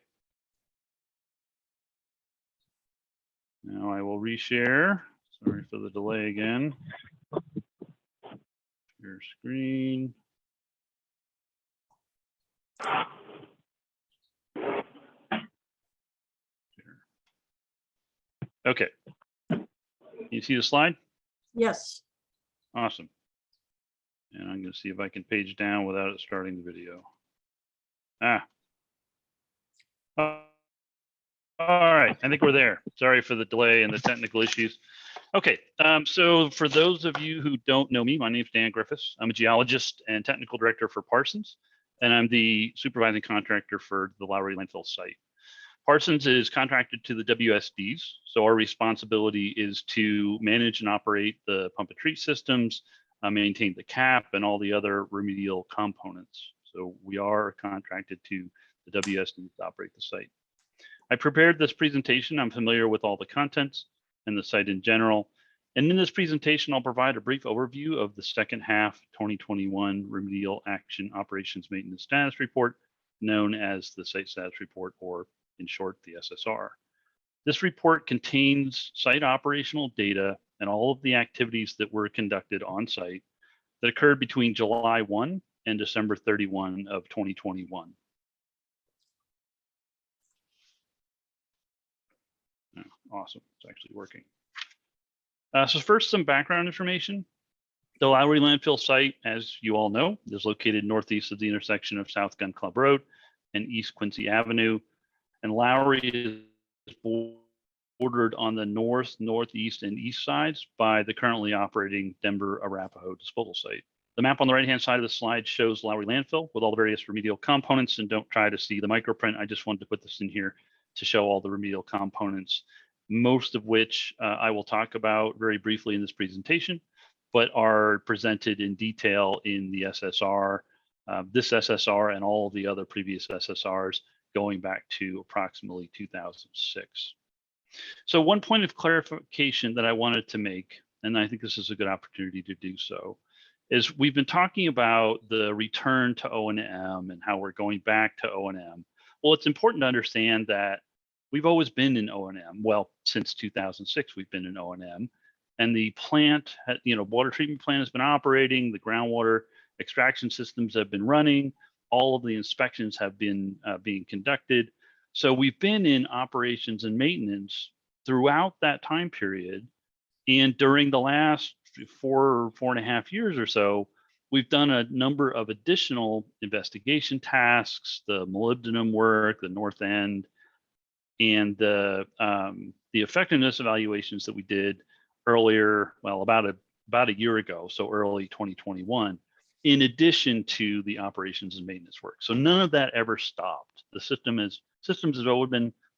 Now I will reshare. Sorry for the delay again. Your screen. Okay. You see the slide? Yes, Awesome. And I'm going to see if I can page down without it starting the video. Ah. All right, I think we're there. Sorry for the delay and the technical issues. Okay, so for those of you who don't know me, my name is Dan Griffiths. I'm a geologist and technical director for Parsons, and I'm the supervising contractor for the Lowry Landfill site. Parsons is contracted to the WSDs, so our responsibility is to manage and operate the pump and treat systems, maintain the cap, and all the other remedial components. So we are contracted to the WSDs to operate the site. I prepared this presentation. I'm familiar with all the contents and the site in general. And in this presentation, I'll provide a brief overview of the second half 2021 Remedial Action Operations Maintenance Status Report, known as the Site Status Report, or in short, the SSR. This report contains site operational data and all of the activities that were conducted on site that occurred between July 1 and December 31 of 2021. Awesome, it's actually working. So first, some background information. The Lowry Landfill site, as you all know, is located northeast of the intersection of South Gun Club Road and East Quincy Avenue. And Lowry is bordered on the north, northeast, and east sides by the currently operating Denver Arapahoe disposal site. The map on the right-hand side of the slide shows Lowry Landfill with all the various remedial components, and don't try to see the microprint. I just wanted to put this in here to show all the remedial components, most of which I will talk about very briefly in this presentation, but are presented in detail in the SSR, this SSR and all of the other previous SSRs going back to approximately 2006. So one point of clarification that I wanted to make, and I think this is a good opportunity to do so, is we've been talking about the return to O&M and how we're going back to O&M. Well, it's important to understand that we've always been in O&M. Well, since 2006, we've been in O&M, and the plant, water treatment plant has been operating, the groundwater extraction systems have been running, all of the inspections have been being conducted. So we've been in operations and maintenance throughout that time period. And during the last 4.5 years or so, we've done a number of additional investigation tasks, the molybdenum work, the north end, and the effectiveness evaluations that we did earlier, well, about a year ago, so early 2021, in addition to the operations and maintenance work. So none of that ever stopped. The systems have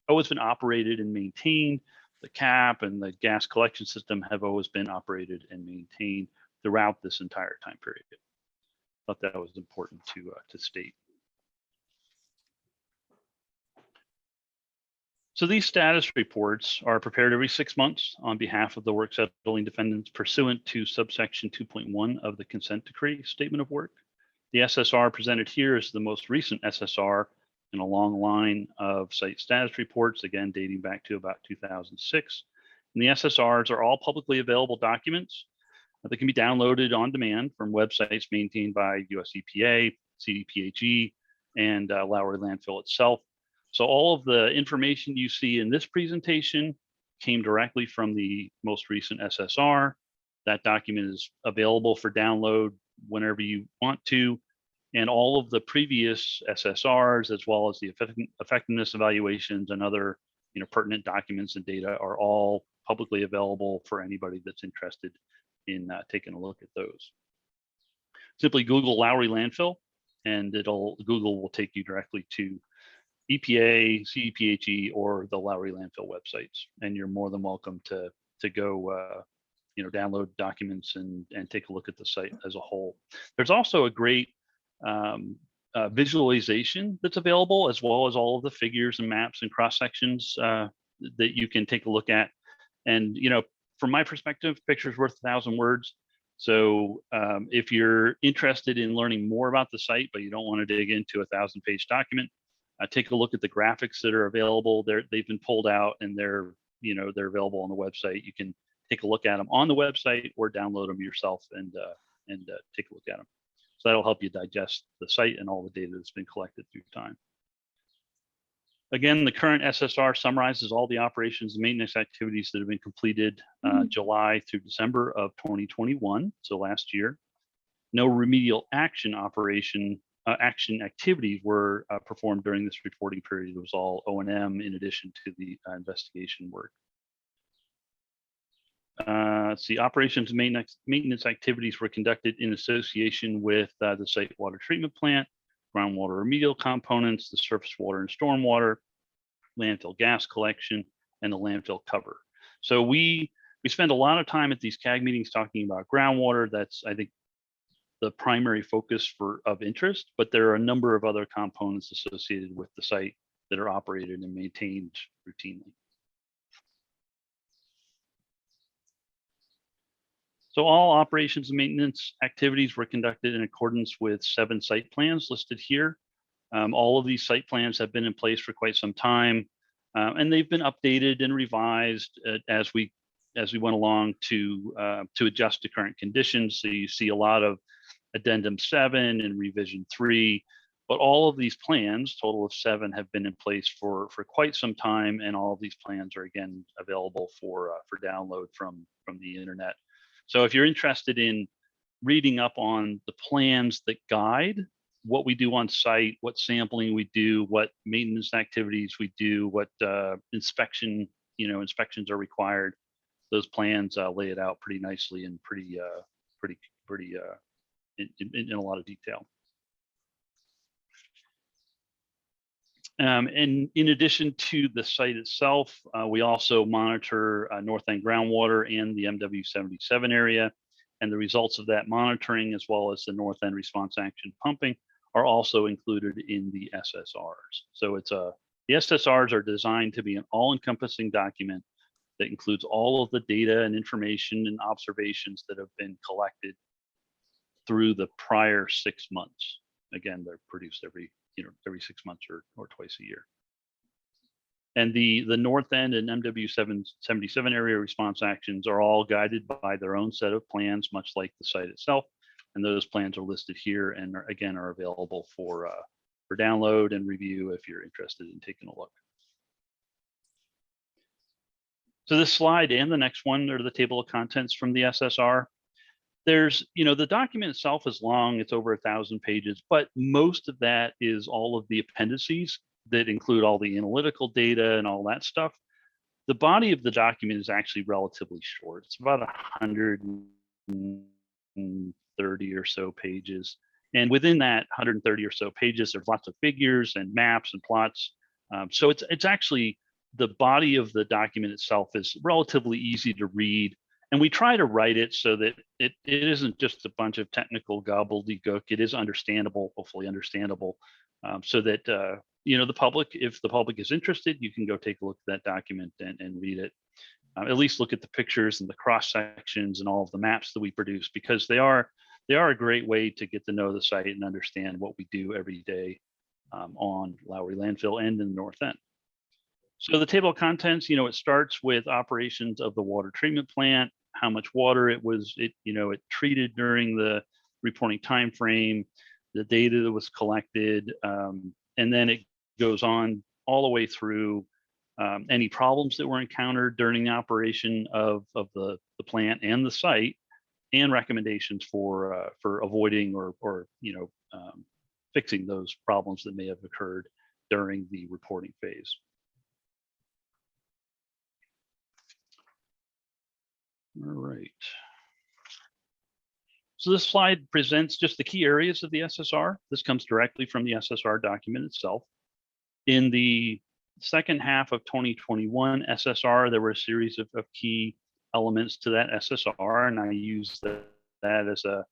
always been operated and maintained. The cap and the gas collection system have always been operated and maintained throughout this entire time period. Thought that was important to state. So these status reports are prepared every 6 months on behalf of the work settling defendants pursuant to subsection 2.1 of the consent decree statement of work. The SSR presented here is the most recent SSR in a long line of site status reports, again, dating back to about 2006. And the SSRs are all publicly available documents that can be downloaded on demand from websites maintained by US EPA, CDPHE, and Lowry Landfill itself. So all of the information you see in this presentation came directly from the most recent SSR. That document is available for download whenever you want to. And all of the previous SSRs, as well as the effectiveness evaluations and other pertinent documents and data, are all publicly available for anybody that's interested in taking a look at those. Simply Google Lowry Landfill, and Google will take you directly to EPA, CDPHE, or the Lowry Landfill websites, and you're more than welcome to go download documents and take a look at the site as a whole. There's also a great visualization that's available, as well as all of the figures and maps and cross sections that you can take a look at. And from my perspective, picture's worth 1,000 words. So if you're interested in learning more about the site, but you don't want to dig into a 1,000-page document, Take a look at the graphics that are available. They've been pulled out and they're available on the website. You can take a look at them on the website or download them yourself and take a look at them. So that'll help you digest the site and all the data that's been collected through time. Again, the current SSR summarizes all the operations and maintenance activities that have been completed July through December of 2021, so last year. No remedial action activities were performed during this reporting period. It was all O&M in addition to the investigation work. Let's see, operations and maintenance activities were conducted in association with the site water treatment plant, groundwater remedial components, the surface water and stormwater, landfill gas collection, and the landfill cover. So we spend a lot of time at these CAG meetings talking about groundwater. That's, I think, the primary focus of interest, but there are a number of other components associated with the site that are operated and maintained routinely. So all operations and maintenance activities were conducted in accordance with 7 site plans listed here. All of these site plans have been in place for quite some time, and they've been updated and revised as we went along to adjust to current conditions. So you see a lot of Addendum 7 and Revision 3, but all of these plans, total of 7, have been in place for quite some time, and all of these plans are again available for download from the internet. So if you're interested in reading up on the plans that guide what we do on site, what sampling we do, what maintenance activities we do, what inspections are required, those plans lay it out pretty nicely and pretty in a lot of detail. And in addition to the site itself, we also monitor North End groundwater and the MW77 area, and the results of that monitoring, as well as the North End response action pumping, are also included in the SSRs. So the SSRs are designed to be an all-encompassing document that includes all of the data and information and observations that have been collected through the prior 6 months. Again, they're produced every 6 months or twice a year. And the North End and MW77 area response actions are all guided by their own set of plans, much like the site itself. And those plans are listed here and are available for download and review if you're interested in taking a look. So this slide and the next one are the table of contents from the SSR. There's, the document itself is long, it's over 1,000 pages, but most of that is all of the appendices that include all the analytical data and all that stuff. The body of the document is actually relatively short. It's about 130 or so pages. And within that 130 or so pages, there's lots of figures and maps and plots. So it's actually, the body of the document itself is relatively easy to read. And we try to write it so that it isn't just a bunch of technical gobbledygook. It is understandable, hopefully understandable, so that the public, if the public is interested, you can go take a look at that document and read it. At least look at the pictures and the cross sections and all of the maps that we produce, because they are a great way to get to know the site and understand what we do every day on Lowry Landfill and in the North End. So the table of contents, it starts with operations of the water treatment plant, how much water it treated during the reporting time frame, the data that was collected, and then it goes on all the way through any problems that were encountered during the operation of the plant and the site, and recommendations for avoiding or fixing those problems that may have occurred during the reporting phase. All right. So this slide presents just the key areas of the SSR. This comes directly from the SSR document itself. In the second half of 2021 SSR, there were a series of key elements to that SSR, and I use that as a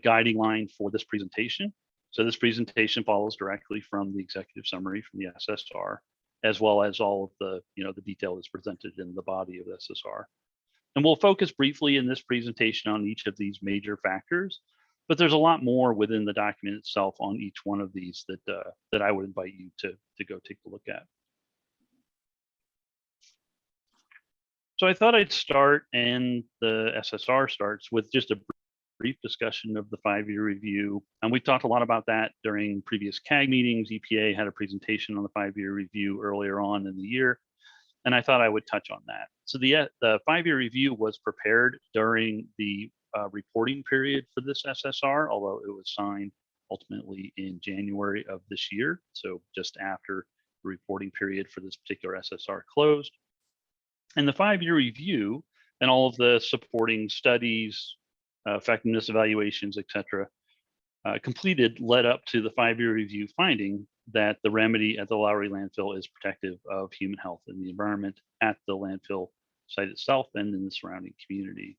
guiding line for this presentation. So this presentation follows directly from the executive summary from the SSR, as well as all of the the detail that's presented in the body of the SSR. And we'll focus briefly in this presentation on each of these major factors. But there's a lot more within the document itself on each one of these that I would invite you to go take a look at. So I thought I'd start, and the SSR starts with just a brief discussion of the 5-year review. And we talked a lot about that during previous CAG meetings. EPA had a presentation on the 5-year review earlier on in the year, and I thought I would touch on that. So the 5-year review was prepared during the reporting period for this SSR, although it was signed ultimately in January of this year, so just after the reporting period for this particular SSR closed. And the 5-year review and all of the supporting studies, effectiveness evaluations, et cetera, completed led up to the 5-year review finding that the remedy at the Lowry landfill is protective of human health and the environment at the landfill site itself and in the surrounding community.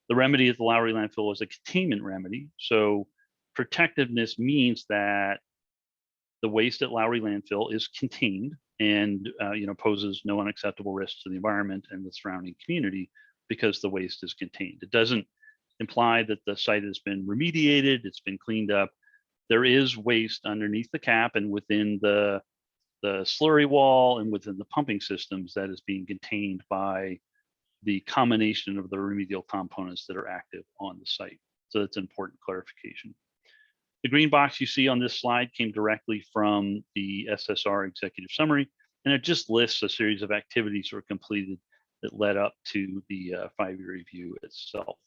The remedy at the Lowry landfill is a containment remedy. So protectiveness means that the waste at Lowry landfill is contained and poses no unacceptable risks to the environment and the surrounding community because the waste is contained. It doesn't imply that the site has been remediated, it's been cleaned up. There is waste underneath the cap and within the slurry wall and within the pumping systems that is being contained by the combination of the remedial components that are active on the site. So that's an important clarification. The green box you see on this slide came directly from the SSR executive summary, and it just lists a series of activities that were completed that led up to the 5-year review itself.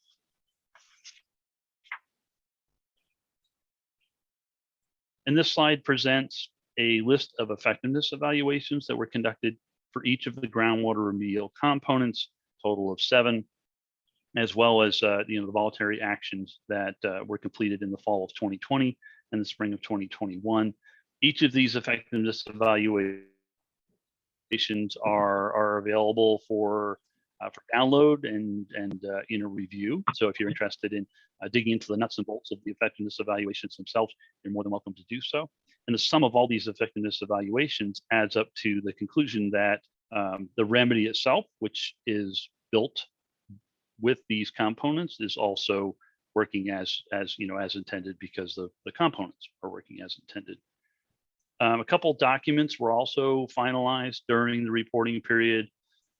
And this slide presents a list of effectiveness evaluations that were conducted for each of the groundwater remedial components, total of 7, as well as the voluntary actions that were completed in the fall of 2020 and the spring of 2021. Each of these effectiveness evaluations are available for download and review. So if you're interested in digging into the nuts and bolts of the effectiveness evaluations themselves, you're more than welcome to do so. And the sum of all these effectiveness evaluations adds up to the conclusion that the remedy itself, which is built with these components, is also working as intended because the components are working as intended. A couple documents were also finalized during the reporting period.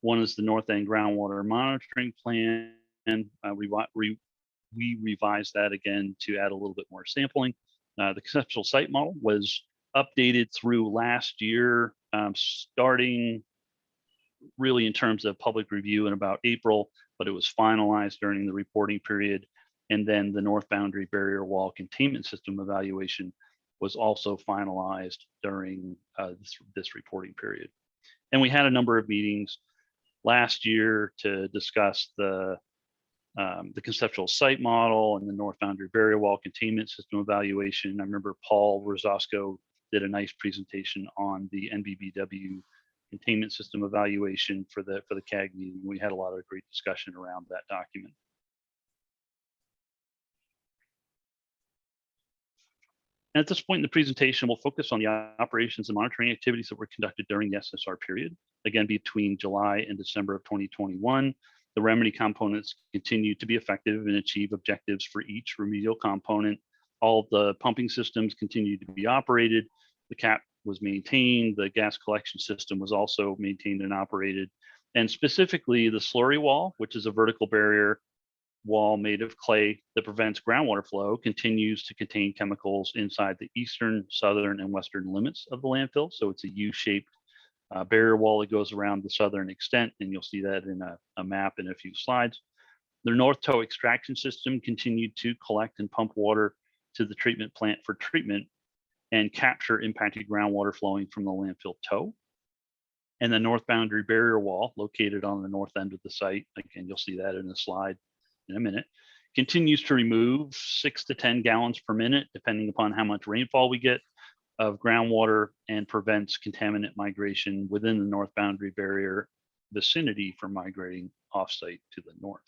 One is the North End Groundwater Monitoring Plan, and we revised that again to add a little bit more sampling. The conceptual site model was updated through last year, starting really in terms of public review in about April, but it was finalized during the reporting period. And then the North Boundary Barrier Wall Containment System evaluation was also finalized during this reporting period. And we had a number of meetings last year to discuss the conceptual site model and the North Boundary Barrier Wall Containment System evaluation. I remember Paul Rosasco did a nice presentation on the NBBW containment system evaluation for the CAG meeting. We had a lot of great discussion around that document. And at this point in the presentation, we'll focus on the operations and monitoring activities that were conducted during the SSR period. Again, between July and December of 2021, the remedy components continue to be effective and achieve objectives for each remedial component. All the pumping systems continue to be operated. The cap was maintained. The gas collection system was also maintained and operated. And specifically the slurry wall, which is a vertical barrier wall made of clay that prevents groundwater flow, continues to contain chemicals inside the eastern, southern, and western limits of the landfill. So it's a U-shaped barrier wall that goes around the southern extent, and you'll see that in a map in a few slides. The North Toe extraction system continued to collect and pump water to the treatment plant for treatment and capture impacted groundwater flowing from the landfill toe. And the North Boundary Barrier Wall, located on the north end of the site, again, you'll see that in a slide in a minute, continues to remove 6 to 10 gallons per minute, depending upon how much rainfall we get, of groundwater, and prevents contaminant migration within the North Boundary Barrier vicinity from migrating offsite to the north.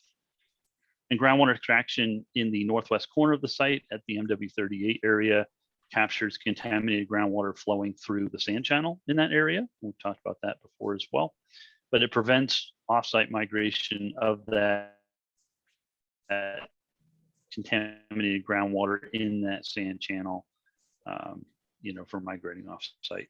And groundwater extraction in the northwest corner of the site at the MW38 area captures contaminated groundwater flowing through the sand channel in that area. We've talked about that before as well, but it prevents offsite migration of that contaminated groundwater in that sand channel, for migrating off site.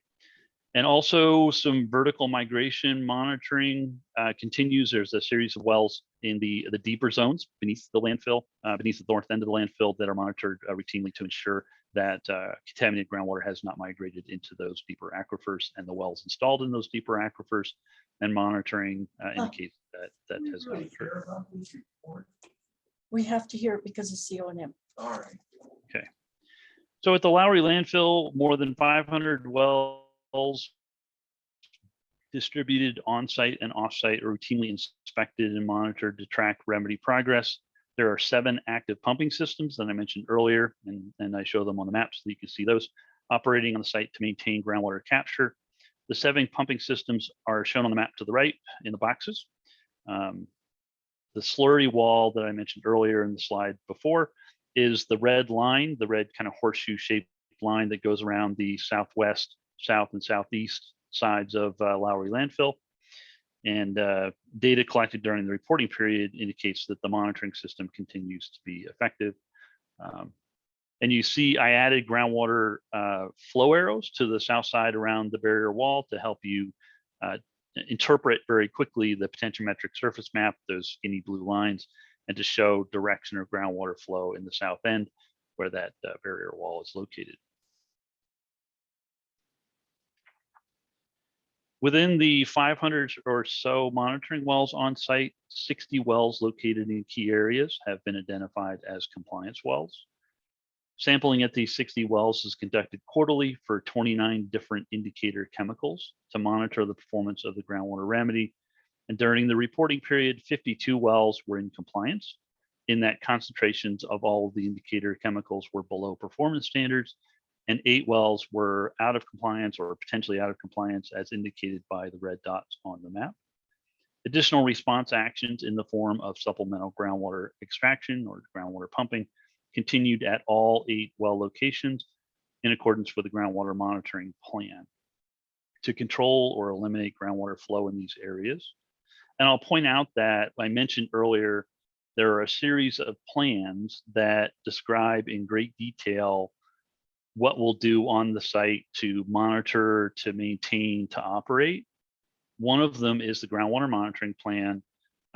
And also some vertical migration monitoring continues. There's a series of wells in the deeper zones beneath the landfill, beneath the north end of the landfill, that are monitored routinely to ensure that contaminated groundwater has not migrated into those deeper aquifers, and the wells installed in those deeper aquifers and monitoring indicates that has not occurred. We have to hear it because it's the O&M. All right. Okay. So at the Lowry landfill, more than 500 wells distributed on-site and off-site are routinely inspected and monitored to track remedy progress. There are 7 active pumping systems that I mentioned earlier, and I show them on the map so that you can see those operating on the site to maintain groundwater capture. The 7 pumping systems are shown on the map to the right in the boxes. The slurry wall that I mentioned earlier in the slide before is the red line, the red kind of horseshoe shaped line that goes around the southwest, south, and southeast sides of Lowry landfill. And data collected during the reporting period indicates that the monitoring system continues to be effective. And you see I added groundwater flow arrows to the south side around the barrier wall to help you interpret very quickly the potentiometric surface map, those skinny blue lines, and to show direction of groundwater flow in the south end where that barrier wall is located. Within the 500 or so monitoring wells on site, 60 wells located in key areas have been identified as compliance wells. Sampling at these 60 wells is conducted quarterly for 29 different indicator chemicals to monitor the performance of the groundwater remedy. And during the reporting period, 52 wells were in compliance, in that concentrations of all of the indicator chemicals were below performance standards, and 8 wells were out of compliance or potentially out of compliance as indicated by the red dots on the map. Additional response actions in the form of supplemental groundwater extraction or groundwater pumping continued at all 8 well locations in accordance with the groundwater monitoring plan to control or eliminate groundwater flow in these areas. And I'll point out that I mentioned earlier, there are a series of plans that describe in great detail what we'll do on the site to monitor, to maintain, to operate. One of them is the groundwater monitoring plan.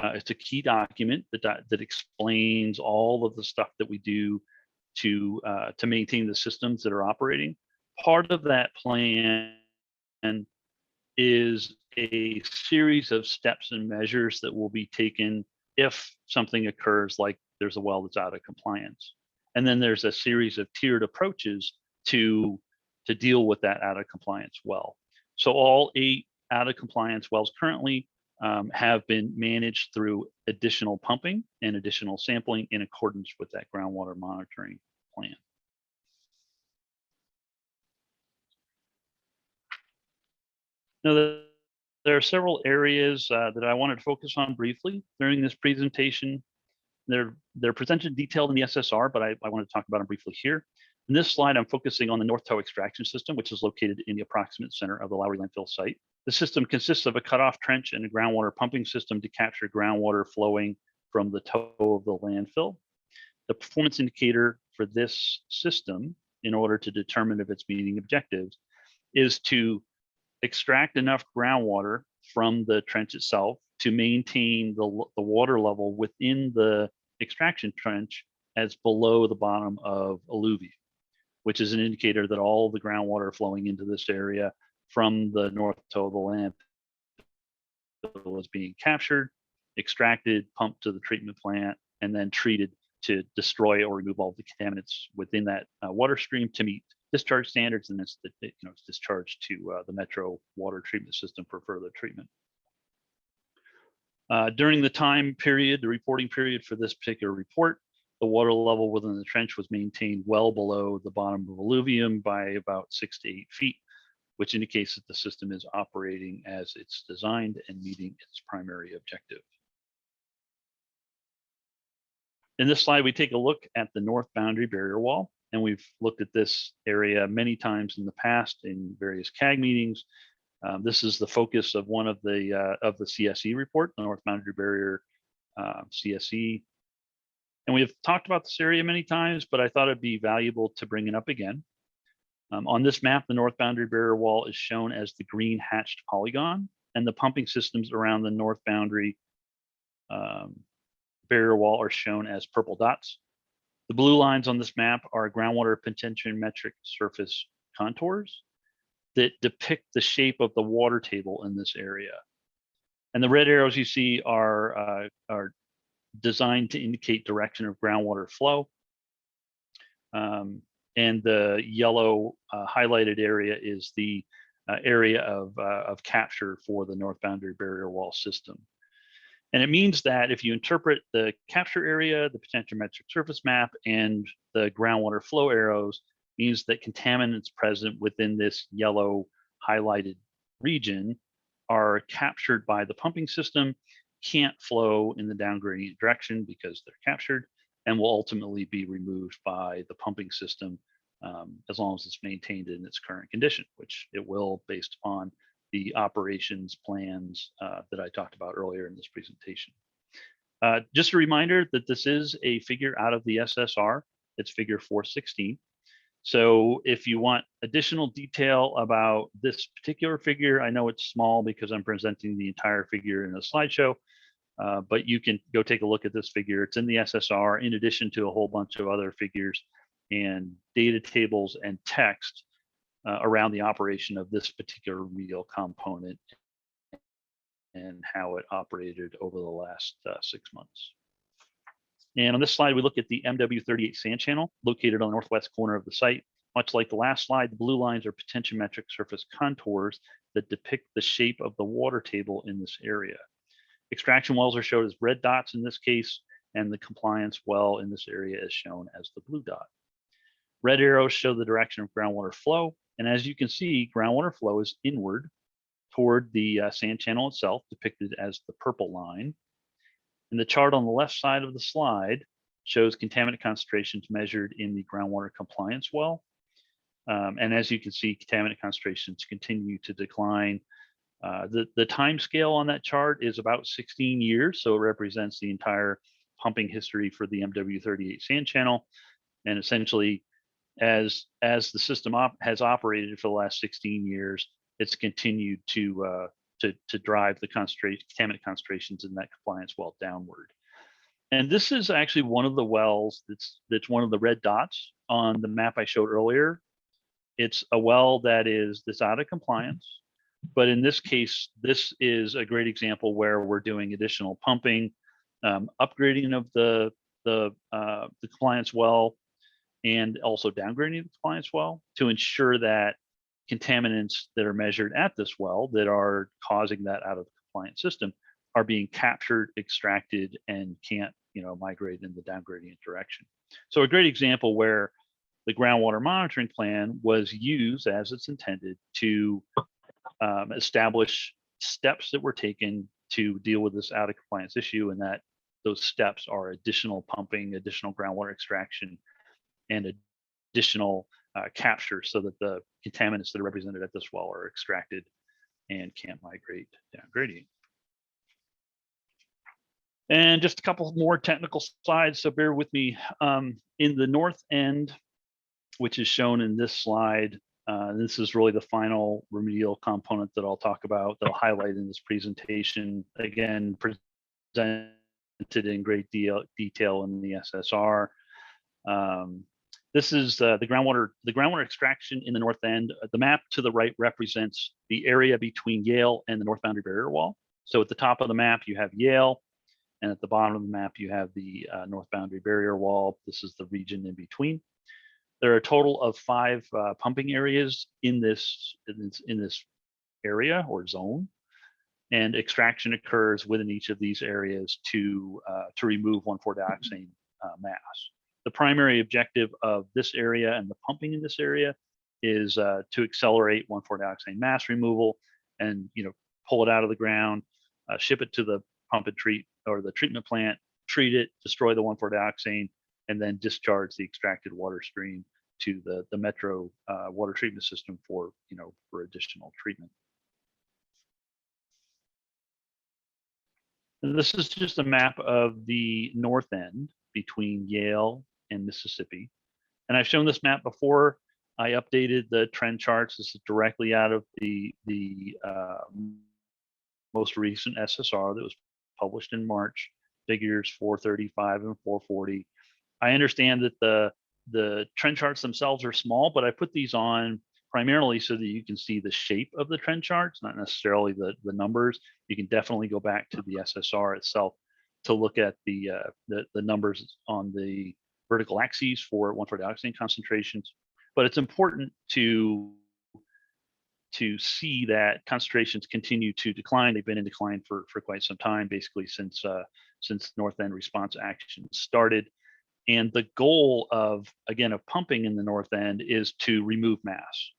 It's a key document that explains all of the stuff that we do to maintain the systems that are operating. Part of that plan is a series of steps and measures that will be taken if something occurs, like there's a well that's out of compliance. And then there's a series of tiered approaches to deal with that out of compliance well. So all 8 out of compliance wells currently have been managed through additional pumping and additional sampling in accordance with that groundwater monitoring plan. Now, there are several areas that I wanted to focus on briefly during this presentation. They're presented detailed in the SSR, but I want to talk about them briefly here. In this slide, I'm focusing on the North Toe extraction system, which is located in the approximate center of the Lowry landfill site. The system consists of a cutoff trench and a groundwater pumping system to capture groundwater flowing from the toe of the landfill. The performance indicator for this system, in order to determine if it's meeting objectives, is to extract enough groundwater from the trench itself to maintain the water level within the extraction trench as below the bottom of alluvium, which is an indicator that all the groundwater flowing into this area from the north toe of the landfill is being captured, extracted, pumped to the treatment plant, and then treated to destroy or remove all the contaminants within that water stream to meet discharge standards, and it's discharged to the Metro water treatment system for further treatment. During the time period, the reporting period for this particular report, the water level within the trench was maintained well below the bottom of alluvium by about 6 to 8 feet, which indicates that the system is operating as it's designed and meeting its primary objective. In this slide, we take a look at the north boundary barrier wall, and we've looked at this area many times in the past in various CAG meetings. This is the focus of one of the CSE report, the North Boundary Barrier CSE. And we have talked about this area many times, but I thought it'd be valuable to bring it up again. On this map, the north boundary barrier wall is shown as the green hatched polygon, and the pumping systems around the north boundary barrier wall are shown as purple dots. The blue lines on this map are groundwater potentiometric surface contours that depict the shape of the water table in this area. And the red arrows you see are designed to indicate direction of groundwater flow. And the yellow highlighted area is the area of capture for the north boundary barrier wall system. And it means that if you interpret the capture area, the potentiometric surface map, and the groundwater flow arrows, means that contaminants present within this yellow highlighted region are captured by the pumping system, can't flow in the down gradient direction because they're captured, and will ultimately be removed by the pumping system as long as it's maintained in its current condition, which it will based on the operations plans that I talked about earlier in this presentation. Just a reminder that this is a figure out of the SSR. It's figure 416. So if you want additional detail about this particular figure, I know it's small because I'm presenting the entire figure in a slideshow, but you can go take a look at this figure. It's in the SSR in addition to a whole bunch of other figures and data tables and text around the operation of this particular remedial component and how it operated over the last 6 months. And on this slide, we look at the MW38 sand channel located on the northwest corner of the site. Much like the last slide, the blue lines are potentiometric surface contours that depict the shape of the water table in this area. Extraction wells are shown as red dots in this case, and the compliance well in this area is shown as the blue dot. Red arrows show the direction of groundwater flow, and as you can see, groundwater flow is inward toward the sand channel itself, depicted as the purple line. And the chart on the left side of the slide shows contaminant concentrations measured in the groundwater compliance well. And as you can see, contaminant concentrations continue to decline. The time scale on that chart is about 16 years, so it represents the entire pumping history for the MW38 sand channel. And essentially, as the system has operated for the last 16 years, it's continued to drive the contaminant concentrations in that compliance well downward. And this is actually one of the wells that's one of the red dots on the map I showed earlier. It's a well that's out of compliance, but in this case, this is a great example where we're doing additional pumping, upgrading of the compliance well, and also downgrading the compliance well to ensure that contaminants that are measured at this well that are causing that out of the compliance system are being captured, extracted, and can't migrate in the down gradient direction. So a great example where the groundwater monitoring plan was used as it's intended to establish steps that were taken to deal with this out of compliance issue, and that those steps are additional pumping, additional groundwater extraction, and additional capture so that the contaminants that are represented at this well are extracted and can't migrate down gradient. And just a couple more technical slides, so bear with me. In the north end, which is shown in this slide, this is really the final remedial component that I'll talk about, that I'll highlight in this presentation. Again, presented in great detail in the SSR. This is the groundwater extraction in the north end. The map to the right represents the area between Yale and the north boundary barrier wall. So at the top of the map, you have Yale, and at the bottom of the map, you have the north boundary barrier wall. This is the region in between. There are a total of 5 pumping areas in this area or zone, and extraction occurs within each of these areas to remove 1,4-dioxane mass. The primary objective of this area and the pumping in this area is to accelerate 1,4-dioxane mass removal and pull it out of the ground, ship it to the pump and treat or the treatment plant, treat it, destroy the 1,4-dioxane, and then discharge the extracted water stream to the metro water treatment system for additional treatment. And this is just a map of the north end between Yale and Mississippi. And I've shown this map before. I updated the trend charts. This is directly out of the most recent SSR that was published in March, figures 435 and 440. I understand that the trend charts themselves are small, but I put these on primarily so that you can see the shape of the trend charts, not necessarily the numbers. You can definitely go back to the SSR itself to look at the numbers on the vertical axes for 1,4-dioxane concentrations. But it's important to see that concentrations continue to decline. They've been in decline for quite some time, basically since North End response action started. And the goal of pumping in the North End is to remove mass.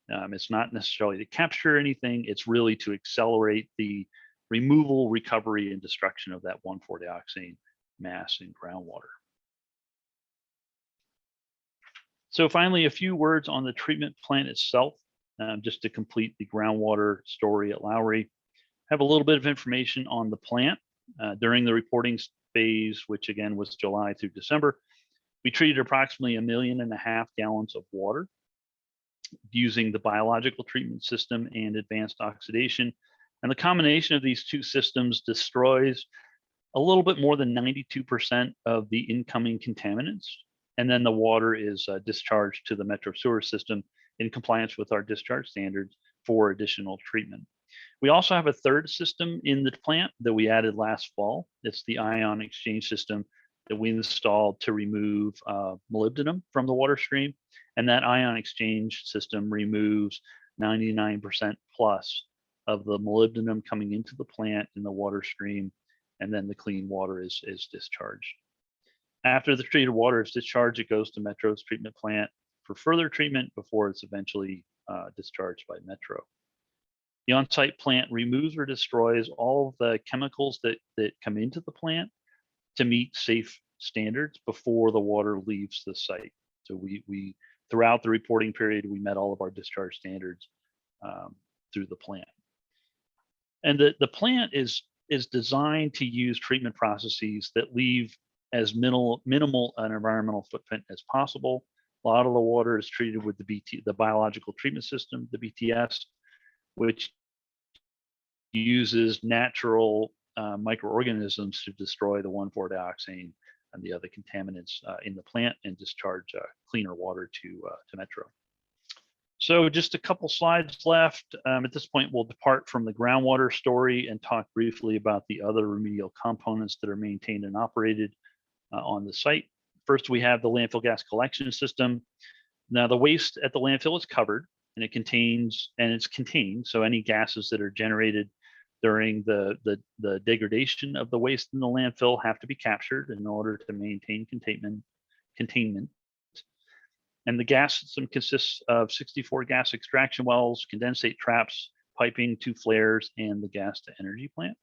It's not necessarily to capture anything. It's really to accelerate the removal, recovery, and destruction of that 1,4-dioxane mass in groundwater. So finally, a few words on the treatment plant itself, just to complete the groundwater story at Lowry. Have a little bit of information on the plant. During the reporting phase, which again was July through December, we treated approximately 1.5 million gallons of water using the biological treatment system and advanced oxidation. And the combination of these two systems destroys a little bit more than 92% of the incoming contaminants. And then the water is discharged to the Metro sewer system in compliance with our discharge standards for additional treatment. We also have a third system in the plant that we added last fall. It's the ion exchange system that we installed to remove molybdenum from the water stream. And that ion exchange system removes 99% plus of the molybdenum coming into the plant in the water stream, and then the clean water is discharged. After the treated water is discharged, it goes to Metro's treatment plant for further treatment before it's eventually discharged by Metro. The on-site plant removes or destroys all of the chemicals that come into the plant to meet safe standards before the water leaves the site. So we throughout the reporting period, we met all of our discharge standards through the plant. And the plant is designed to use treatment processes that leave as minimal an environmental footprint as possible. A lot of the water is treated with the biological treatment system, the BTS, which uses natural microorganisms to destroy the 1,4-dioxane and the other contaminants in the plant and discharge cleaner water to Metro. So just a couple slides left. At this point, we'll depart from the groundwater story and talk briefly about the other remedial components that are maintained and operated on the site. First, we have the landfill gas collection system. Now, the waste at the landfill is covered and it's contained. So any gases that are generated during the degradation of the waste in the landfill have to be captured in order to maintain containment. And the gas system consists of 64 gas extraction wells, condensate traps, piping, 2 flares, and the gas to energy plant.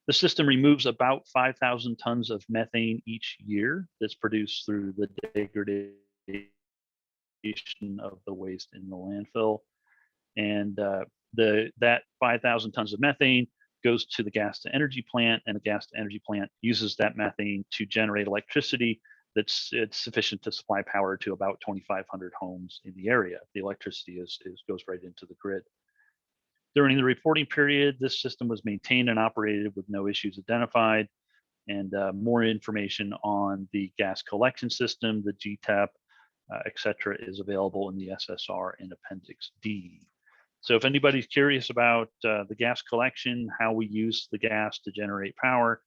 The system removes about 5,000 tons of methane each year that's produced through the degradation of the waste in the landfill. And that 5,000 tons of methane goes to the gas to energy plant, and the gas to energy plant uses that methane to generate electricity it's sufficient to supply power to about 2,500 homes in the area. The electricity goes right into the grid. During the reporting period, this system was maintained and operated with no issues identified. And more information on the gas collection system, the GTAP, et cetera, is available in the SSR in Appendix D. So if anybody's curious about the gas collection, how we use the gas to generate power,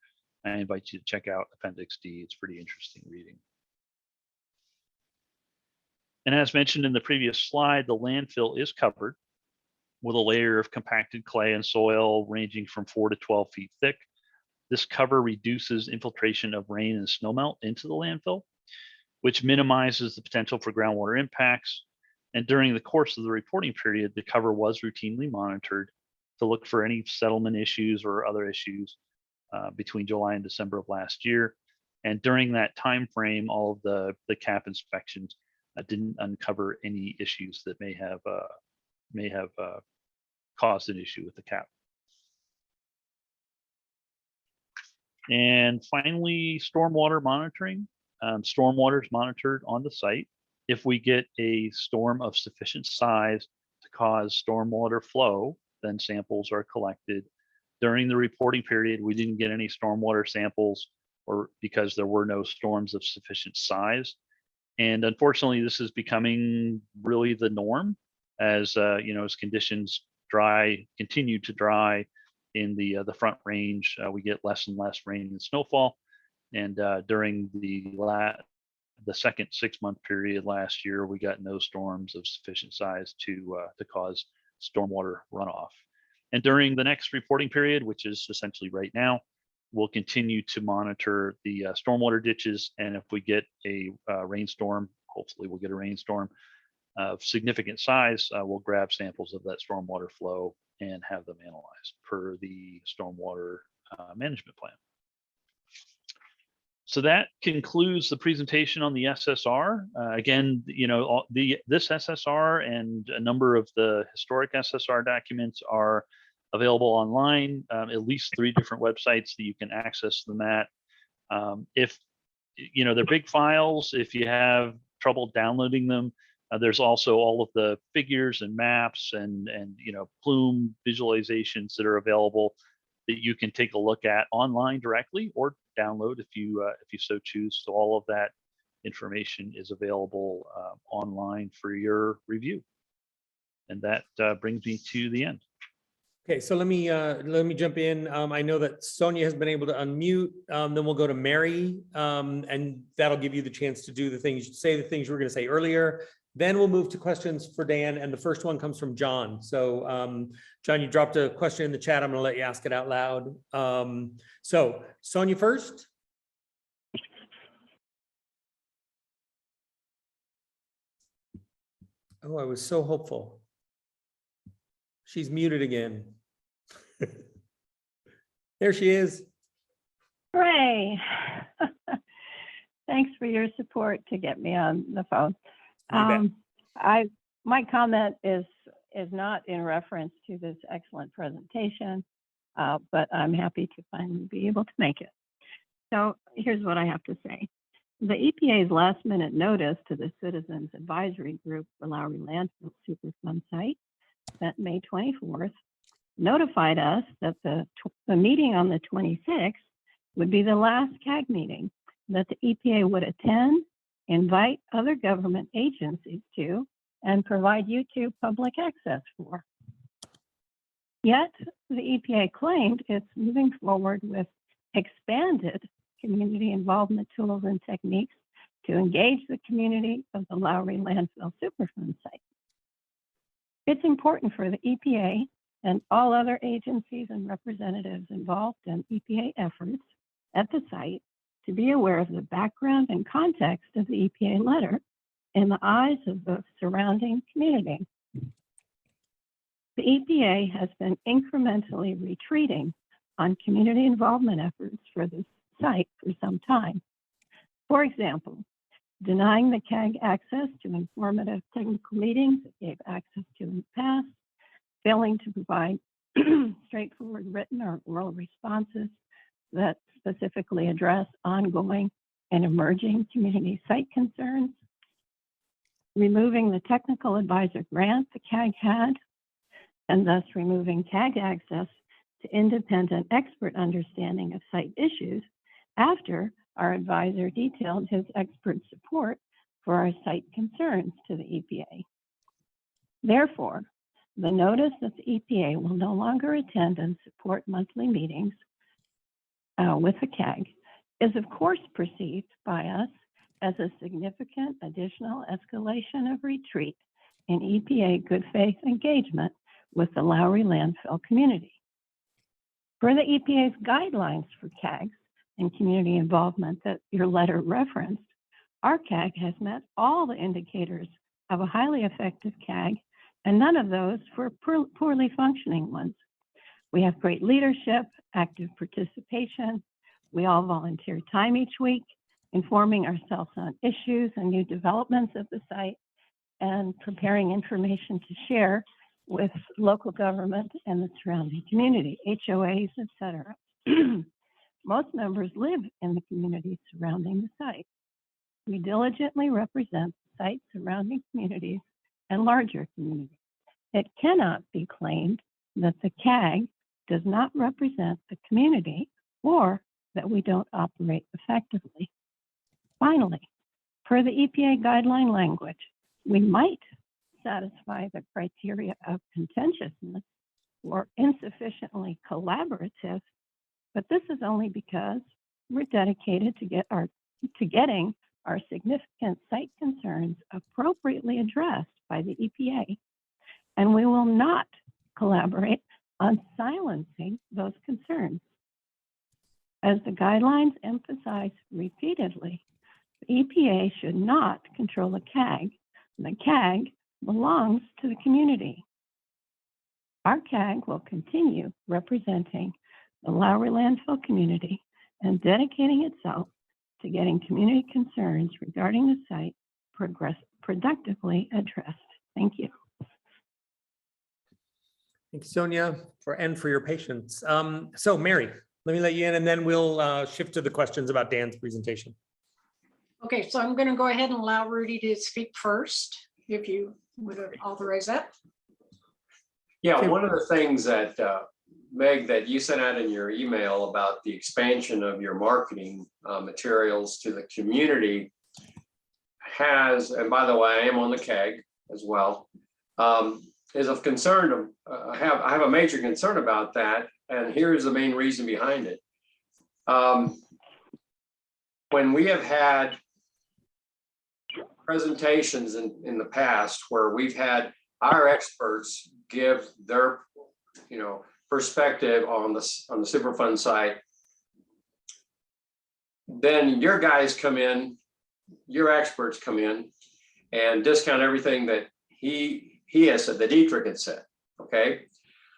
I invite you to check out Appendix D. It's pretty interesting reading. And as mentioned in the previous slide, the landfill is covered with a layer of compacted clay and soil ranging from 4 to 12 feet thick. This cover reduces infiltration of rain and snowmelt into the landfill, which minimizes the potential for groundwater impacts. And during the course of the reporting period, the cover was routinely monitored to look for any settlement issues or other issues between July and December of last year. And during that time frame, all of the CAP inspections didn't uncover any issues that may have caused an issue with the CAP. And finally, stormwater monitoring. Stormwater is monitored on the site. If we get a storm of sufficient size to cause stormwater flow, then samples are collected. During the reporting period, we didn't get any stormwater samples or because there were no storms of sufficient size. And unfortunately, this is becoming really the norm as as conditions continue to dry in the Front Range. We get less and less rain and snowfall. And during the second 6-month period last year, we got no storms of sufficient size to cause stormwater runoff. And during the next reporting period, which is essentially right now, we'll continue to monitor the stormwater ditches. And if we get a rainstorm, hopefully we'll get a rainstorm of significant size, we'll grab samples of that stormwater flow and have them analyzed per the stormwater management plan. So that concludes the presentation on the SSR. Again, this SSR and a number of the historic SSR documents are available online, at least 3 different websites that you can access them at. If they're big files, if you have trouble downloading them, there's also all of the figures and maps and plume visualizations that are available that you can take a look at online directly or download if you so choose. So all of that information is available online for your review. And that brings me to the end. Okay, so let me jump in. I know that Sonia has been able to unmute. Then we'll go to Mary, and that'll give you the chance to do the things you were going to say earlier. Then we'll move to questions for Dan, and the first one comes from John. So, John, you dropped a question in the chat. I'm going to let you ask it out loud. So, Sonia first. Oh, I was so hopeful. She's muted again. There she is. Hooray. Thanks for your support to get me on the phone. My comment is not in reference to this excellent presentation, but I'm happy to finally be able to make it. So here's what I have to say. The EPA's last minute notice to the Citizens Advisory Group for Lowry Landfill Superfund site, sent May 24th, notified us that the meeting on the 26th would be the last CAG meeting that the EPA would attend, invite other government agencies to, and provide YouTube public access for. Yet, the EPA claimed it's moving forward with expanded community involvement tools and techniques to engage the community of the Lowry Landfill Superfund site. It's important for the EPA and all other agencies and representatives involved in EPA efforts at the site to be aware of the background and context of the EPA letter in the eyes of the surrounding community. The EPA has been incrementally retreating on community involvement efforts for this site for some time. For example, denying the CAG access to informative technical meetings it gave access to in the past, failing to provide straightforward written or oral responses that specifically address ongoing and emerging community site concerns, removing the technical advisor grant the CAG had, and thus removing CAG access to independent expert understanding of site issues after our advisor detailed his expert support for our site concerns to the EPA. Therefore, the notice that the EPA will no longer attend and support monthly meetings with the CAG is of course perceived by us as a significant additional escalation of retreat in EPA good faith engagement with the Lowry landfill community. For the EPA's guidelines for CAGs and community involvement that your letter referenced, our CAG has met all the indicators of a highly effective CAG and none of those for poorly functioning ones. We have great leadership, active participation. We all volunteer time each week, informing ourselves on issues and new developments of the site, and preparing information to share with local government and the surrounding community, HOAs, etc. Most members live in the communities surrounding the site. We diligently represent sites surrounding communities and larger communities. It cannot be claimed that the CAG does not represent the community or that we don't operate effectively. Finally, per the EPA guideline language, we might satisfy the criteria of contentiousness or insufficiently collaborative, but this is only because we're dedicated to getting our significant site concerns appropriately addressed by the EPA, and we will not collaborate on silencing those concerns. As the guidelines emphasize repeatedly, the EPA should not control the CAG. The CAG belongs to the community. Our CAG will continue representing the Lowry landfill community and dedicating itself to getting community concerns regarding the site productively addressed. Thank you. Thank you, Sonia, for your patience. So Mary, let me let you in and then we'll shift to the questions about Dan's presentation. Okay, so I'm going to go ahead and allow Rudy to speak first, if you would authorize that. Yeah, one of the things that, Meg, that you sent out in your email about the expansion of your marketing materials to the community has, and by the way, I am on the CAG as well, is of concern. I have a major concern about that, and here's the main reason behind it. When we have had presentations in the past where we've had our experts give their, perspective on the Superfund site, then your guys come in, your experts come in and discount everything that he has said, that Dietrich had said. Okay,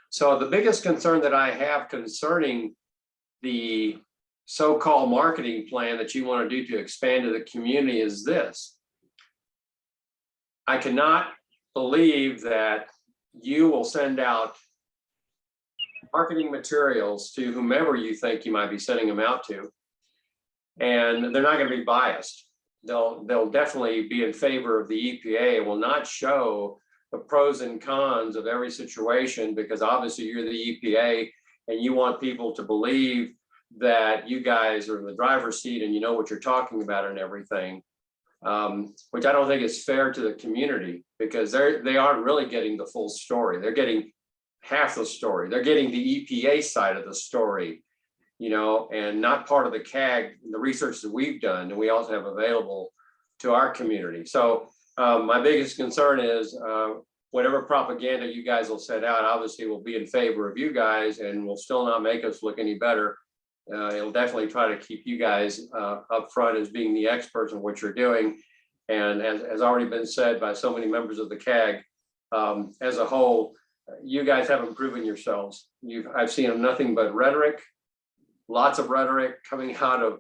so the biggest concern that I have concerning the so-called marketing plan that you want to do to expand to the community is this. I cannot believe that you will send out marketing materials to whomever you think you might be sending them out to, and they're not going to be biased. They'll definitely be in favor of the EPA and will not show the pros and cons of every situation, because obviously you're the EPA and you want people to believe that you guys are in the driver's seat and you know what you're talking about and everything, which I don't think is fair to the community, because they aren't really getting the full story. They're getting half the story. They're getting the EPA side of the story, and not part of the CAG, the research that we've done and we also have available to our community. So my biggest concern is whatever propaganda you guys will set out, obviously will be in favor of you guys and will still not make us look any better. It'll definitely try to keep you guys up front as being the experts in what you're doing. And as already been said by so many members of the CAG, as a whole, you guys haven't proven yourselves. I've seen nothing but rhetoric, lots of rhetoric coming out of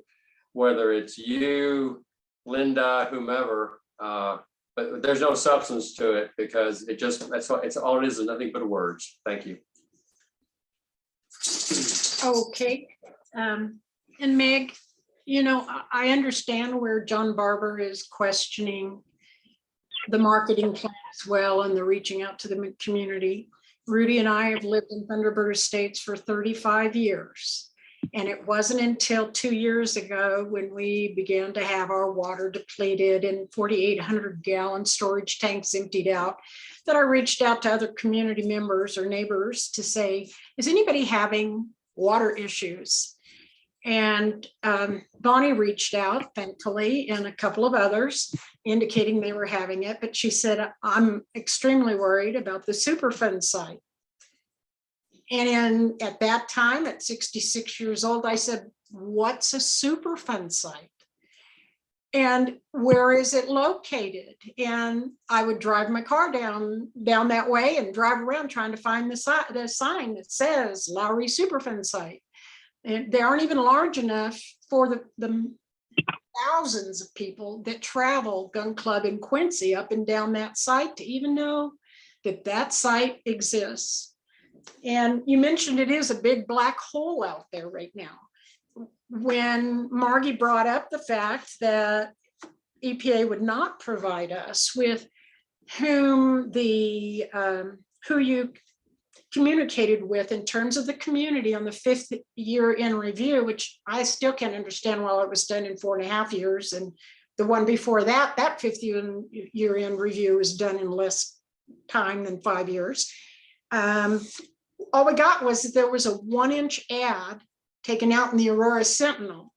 whether it's you, Linda, whomever, but there's no substance to it, because it's all it is nothing but words. Thank you. Okay. And Meg, I understand where John Barber is questioning the marketing plan as well and the reaching out to the community. Rudy and I have lived in Thunderbird Estates for 35 years. And it wasn't until 2 years ago when we began to have our water depleted and 4,800 gallon storage tanks emptied out that I reached out to other community members or neighbors to say, is anybody having water issues? And Bonnie reached out, thankfully, and a couple of others indicating they were having it. But she said, I'm extremely worried about the Superfund site. And at that time, at 66 years old, I said, what's a Superfund site? And where is it located? And I would drive my car down that way and drive around trying to find the sign that says Lowry Superfund site. And they aren't even large enough for the thousands of people that travel Gun Club in Quincy up and down that site to even know that site exists. And you mentioned it is a big black hole out there right now. when Margie brought up the fact that EPA would not provide us with who you communicated with in terms of the community on the 5th year in review, which I still can't understand why it was done in 4.5 years. And the one before that, that 5th year in review was done in less time than 5 years. All we got was that there was a 1-inch ad taken out in the Aurora Sentinel.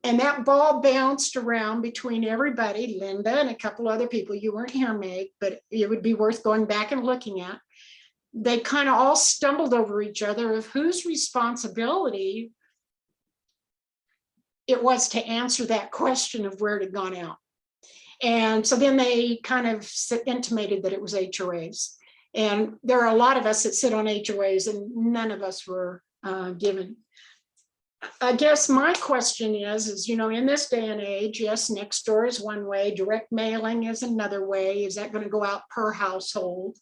And that ball bounced around between everybody, Linda and a couple other people. You weren't here, Meg, but it would be worth going back and looking at. They kind of all stumbled over each other of whose responsibility it was to answer that question of where it had gone out. And so then they kind of intimated that it was HOAs. And there are a lot of us that sit on HOAs and none of us were given. I guess my question is, you know, in this day and age, yes, next door is one way, direct mailing is another way. Is that going to go out per household?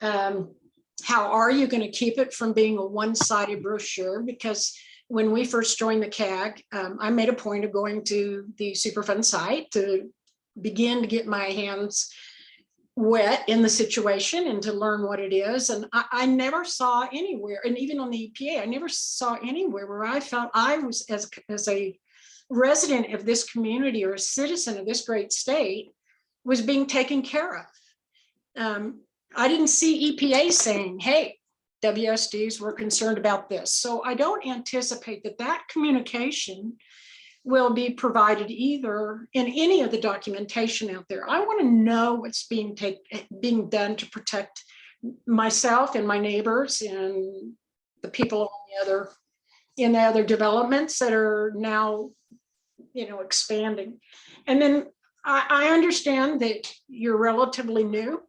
How are you going to keep it from being a one-sided brochure? Because when we first joined the CAG, I made a point of going to the Superfund site to begin to get my hands wet in the situation and to learn what it is. And I never saw anywhere, and even on the EPA, I never saw anywhere where I felt I was, as a resident of this community or a citizen of this great state, was being taken care of. I didn't see EPA saying, hey, WSDs, we're concerned about this. So I don't anticipate that that communication will be provided either in any of the documentation out there. I want to know what's being done to protect myself and my neighbors and the people on the other developments that are now, you know, expanding. And then I understand that you're relatively new,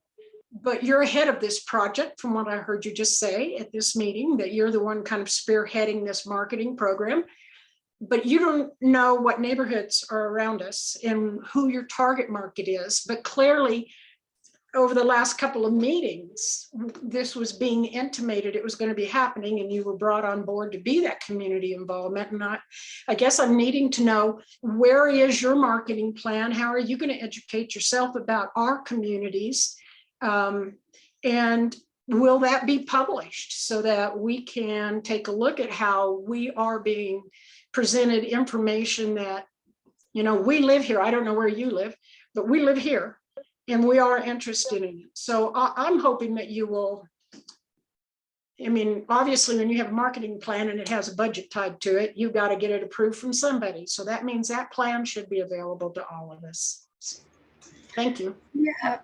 but you're ahead of this project from what I heard you just say at this meeting, that you're the one kind of spearheading this marketing program. But you don't know what neighborhoods are around us and who your target market is. But clearly, over the last couple of meetings, this was being intimated it was going to be happening, and you were brought on board to be that community involvement. And I guess I'm needing to know, where is your marketing plan? How are you going to educate yourself about our communities? And will that be published so that we can take a look at how we are being presented information that, you know, we live here. I don't know where you live, but we live here and we are interested in it. So I'm hoping that you will, I mean, obviously when you have a marketing plan and it has a budget tied to it, you've got to get it approved from somebody. So that means that plan should be available to all of us. Thank you. Yeah,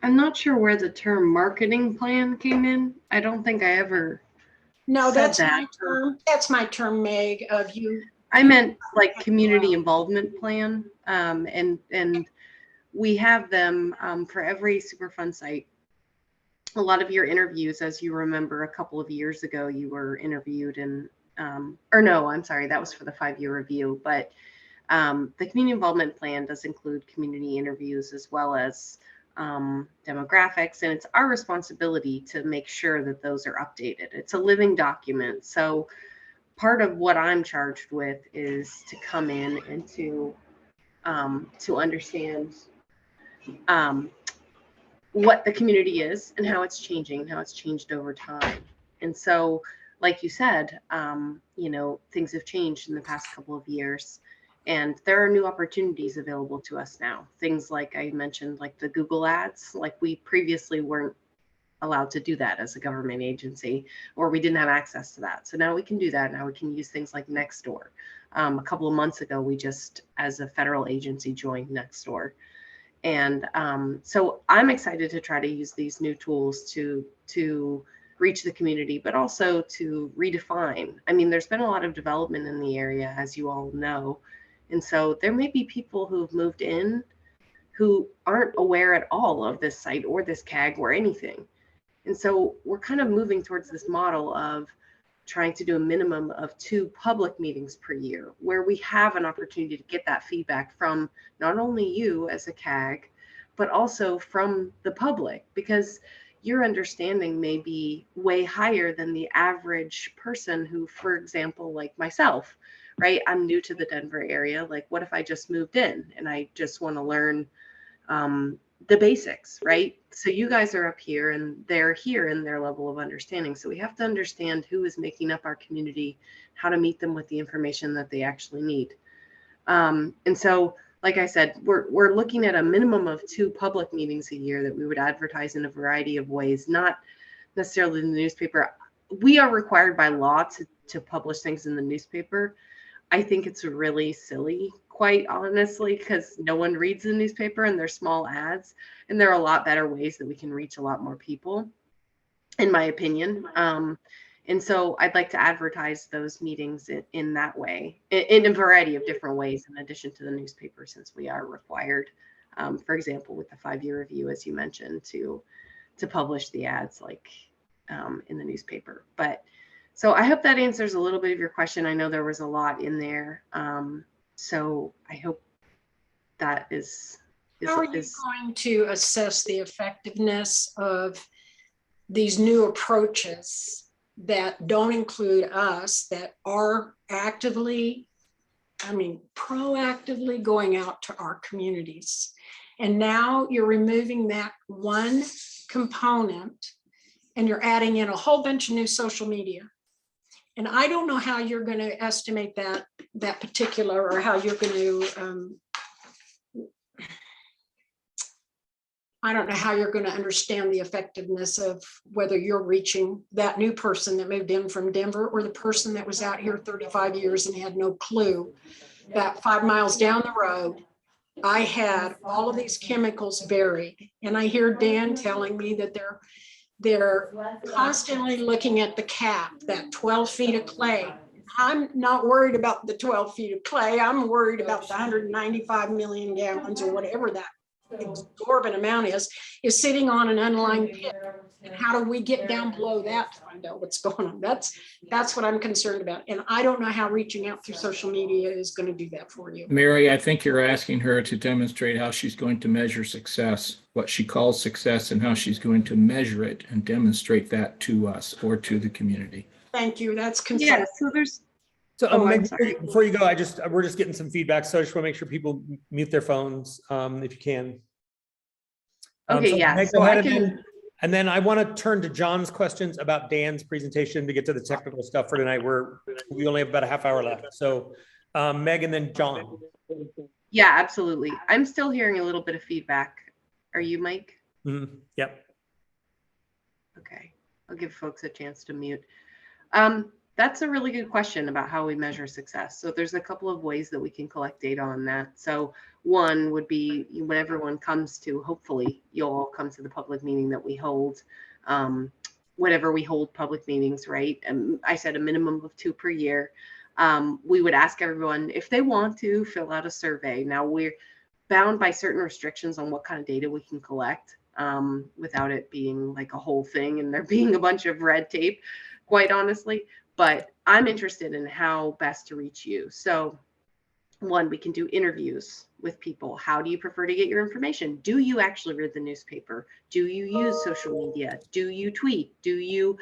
I'm not sure where the term marketing plan came in. I don't think I ever No, said that's that. my term. That's my term, Meg, of you. I meant like community involvement plan. And we have them for every Superfund site. A lot of your interviews, as you remember, a couple of years ago, you were interviewed in, or no, I'm sorry, that was for the 5-year review. But the community involvement plan does include community interviews as well as demographics, and it's our responsibility to make sure that those are updated. It's a living document. So part of what I'm charged with is to come in and to understand what the community is and how it's changing, how it's changed over time. And so, like you said, you know, things have changed in the past couple of years. And there are new opportunities available to us now. Things like I mentioned, like the Google ads, like we previously weren't allowed to do that as a government agency, or we didn't have access to that. So now we can do that. Now we can use things like Nextdoor. A couple of months ago, we just, as a federal agency, joined Nextdoor. And so I'm excited to try to use these new tools to reach the community, but also to redefine. I mean, there's been a lot of development in the area, as you all know. And so there may be people who've moved in who aren't aware at all of this site or this CAG or anything. And so we're kind of moving towards this model of trying to do a minimum of 2 public meetings per year, where we have an opportunity to get that feedback from not only you as a CAG, but also from the public, because your understanding may be way higher than the average person who, for example, like myself, right? I'm new to the Denver area. Like, what if I just moved in and I just want to learn the basics, right? So you guys are up here and they're here in their level of understanding. So we have to understand who is making up our community, how to meet them with the information that they actually need. And so, like I said, we're looking at a minimum of 2 public meetings a year that we would advertise in a variety of ways, not necessarily in the newspaper. We are required by law to publish things in the newspaper. I think it's really silly, quite honestly, because no one reads the newspaper and they're small ads. And there are a lot better ways that we can reach a lot more people, in my opinion. And so I'd like to advertise those meetings in that way, in a variety of different ways, in addition to the newspaper, since we are required, for example, with the 5-year review, as you mentioned, to publish the ads like in the newspaper. But so I hope that answers a little bit of your question. I know there was a lot in there. So I hope that is. How are you going to assess the effectiveness of these new approaches that don't include us, that are actively, proactively going out to our communities? And now you're removing that one component and you're adding in a whole bunch of new social media. And I don't know how you're going to estimate that particular, or how you're going to, I don't know how you're going to understand the effectiveness of whether you're reaching that new person that moved in from Denver, or the person that was out here 35 years and had no clue that 5 miles down the road, I had all of these chemicals buried. And I hear Dan telling me that they're constantly looking at the cap, that 12 feet of clay. I'm not worried about the 12 feet of clay. I'm worried about the 195 million gallons, or whatever that exorbitant amount is sitting on an unlined pit. And how do we get down below that to find out what's going on? That's what I'm concerned about. And I don't know how reaching out through social media is going to do that for you. Mary, I think you're asking her to demonstrate how she's going to measure success, what she calls success, and how she's going to measure it and demonstrate that to us or to the community. Thank you. That's concise. Yeah, so there's. So I'm before you go, we're just getting some feedback. So I just want to make sure people mute their phones if you can. Okay, yeah. Meg, So go ahead I can. and then I want to turn to John's questions about Dan's presentation to get to the technical stuff for tonight. We only have about a half hour left. So Meg and then John. Yeah, absolutely. I'm still hearing a little bit of feedback. Are you, Mike? Mm-hmm. Yep. Okay, I'll give folks a chance to mute. That's a really good question about how we measure success. So there's a couple of ways that we can collect data on that. So one would be when everyone comes to, hopefully you'll all come to the public meeting that we hold, whenever we hold public meetings, right? And I said a minimum of 2 per year. We would ask everyone if they want to fill out a survey. Now we're bound by certain restrictions on what kind of data we can collect without it being like a whole thing and there being a bunch of red tape, quite honestly. But I'm interested in how best to reach you. So one, we can do interviews with people. How do you prefer to get your information? Do you actually read the newspaper? Do you use social media? Do you tweet? Do you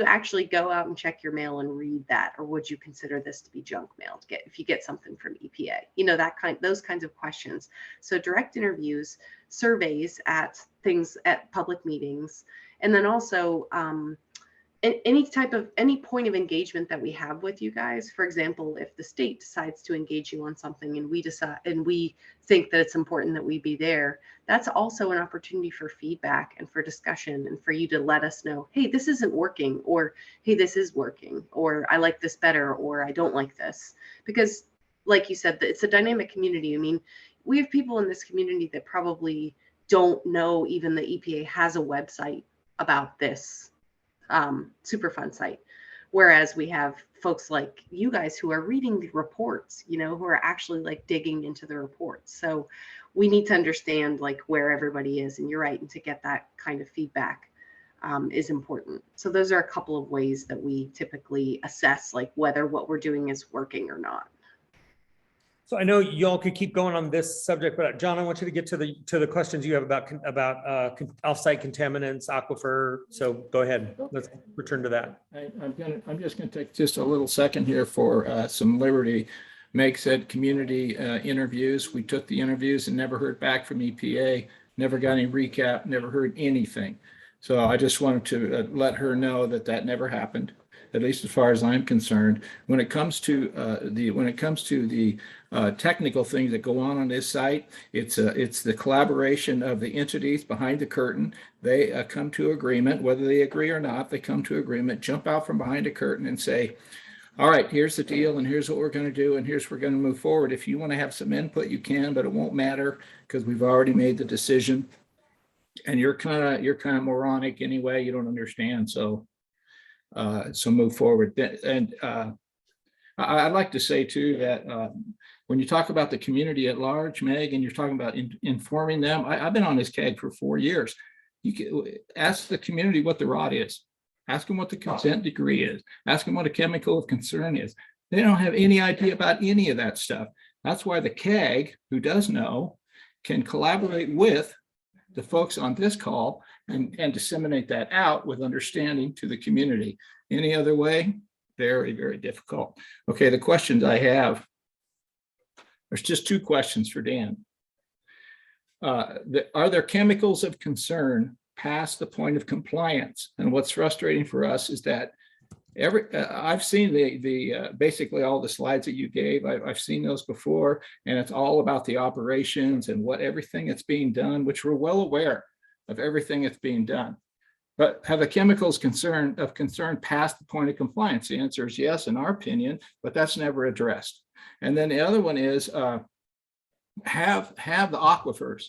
actually go out and check your mail and read that? Or would you consider this to be junk mail if you get something from EPA? You know, those kinds of questions. So direct interviews, surveys at public meetings, and then also any point of engagement that we have with you guys. For example, if the state decides to engage you on something and we think that it's important that we be there, that's also an opportunity for feedback and for discussion and for you to let us know, hey, this isn't working, or hey, this is working, or I like this better, or I don't like this. Because like you said, it's a dynamic community. I mean, we have people in this community that probably don't know even the EPA has a website about this Superfund site, whereas we have folks like you guys who are reading the reports, you know, who are actually like digging into the reports. So we need to understand like where everybody is, and you're right, and to get that kind of feedback is important. So those are a couple of ways that we typically assess like whether what we're doing is working or not. So I know y'all could keep going on this subject, but John, I want you to get to the questions you have about offsite contaminants, aquifer. So go ahead. Let's return to that. I'm just gonna take just a little second here for some liberty. Meg said community interviews. We took the interviews and never heard back from EPA, never got any recap, never heard anything. So I just wanted to let her know that that never happened, at least as far as I'm concerned. When it comes to the technical things that go on this site, it's the collaboration of the entities behind the curtain. They come to agreement, whether they agree or not. They come to agreement, jump out from behind a curtain, and say, "All right, here's the deal, and here's what we're going to do, and here's we're going to move forward. If you want to have some input, you can, but it won't matter because we've already made the decision. And you're kind of moronic anyway. You don't understand, so." So move forward. And I'd like to say too that when you talk about the community at large, Meg, and you're talking about informing them, I've been on this CAG for 4 years. You can ask the community what the ROD is. Ask them what the consent decree is. Ask them what a chemical of concern is. They don't have any idea about any of that stuff. That's why the CAG, who does know, can collaborate with the folks on this call and disseminate that out with understanding to the community. Any other way, very, very difficult. Okay, the questions I have, there's just 2 questions for Dan. Are there chemicals of concern past the point of compliance? And what's frustrating for us is that I've seen basically all the slides that you gave. I've seen those before, and it's all about the operations and everything that's being done, which we're well aware of everything that's being done. But have the chemicals of concern past the point of compliance? The answer is yes, in our opinion, but that's never addressed. And then the other one is, have the aquifers